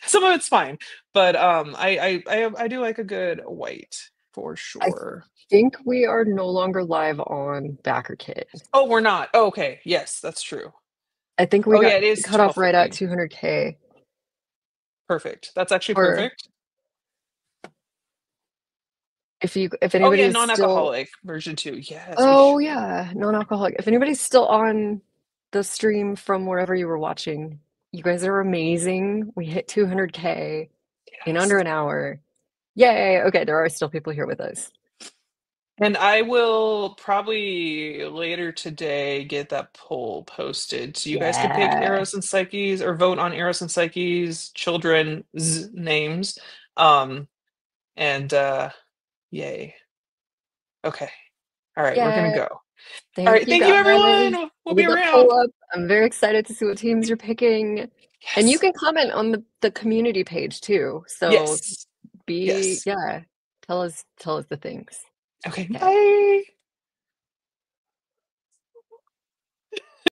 Speaker 1: Some of it's fine, but, I do like a good white for
Speaker 2: I
Speaker 1: sure.
Speaker 2: think we are no longer live on BackerKit.
Speaker 1: Oh, we're not. Oh, okay. Yes, that's true.
Speaker 2: I think we
Speaker 1: Oh,
Speaker 2: got
Speaker 1: yeah, it is
Speaker 2: cut off right at
Speaker 1: 12:15.
Speaker 2: 200K.
Speaker 1: Perfect. That's actually
Speaker 2: Or
Speaker 1: perfect.
Speaker 2: if
Speaker 1: Oh,
Speaker 2: anybody
Speaker 1: yeah,
Speaker 2: is still
Speaker 1: non-alcoholic version 2. Yes, we
Speaker 2: oh
Speaker 1: should.
Speaker 2: yeah, non-alcoholic. If anybody's still on the stream from wherever you were watching, you guys are amazing. We hit 200K in under
Speaker 1: Yes.
Speaker 2: an hour. Yay. Okay, there are still people here with us.
Speaker 1: And I will probably later today get that poll posted so you guys can pick
Speaker 2: Yeah.
Speaker 1: Eros and Psyche's or vote on Eros and Psyche's children's names. Um, And yay. Okay. All right, we're gonna
Speaker 2: Yeah.
Speaker 1: go. All
Speaker 2: Thank
Speaker 1: right,
Speaker 2: you
Speaker 1: thank you
Speaker 2: guys.
Speaker 1: everyone. We'll
Speaker 2: I'll
Speaker 1: be
Speaker 2: get the
Speaker 1: around.
Speaker 2: poll up. I'm very excited to see what teams you're picking. And you
Speaker 1: Yes.
Speaker 2: can comment on the community page too. So
Speaker 1: Yes.
Speaker 2: be,
Speaker 1: Yes.
Speaker 2: yeah, tell us the things.
Speaker 1: Okay,
Speaker 2: Okay.
Speaker 1: bye.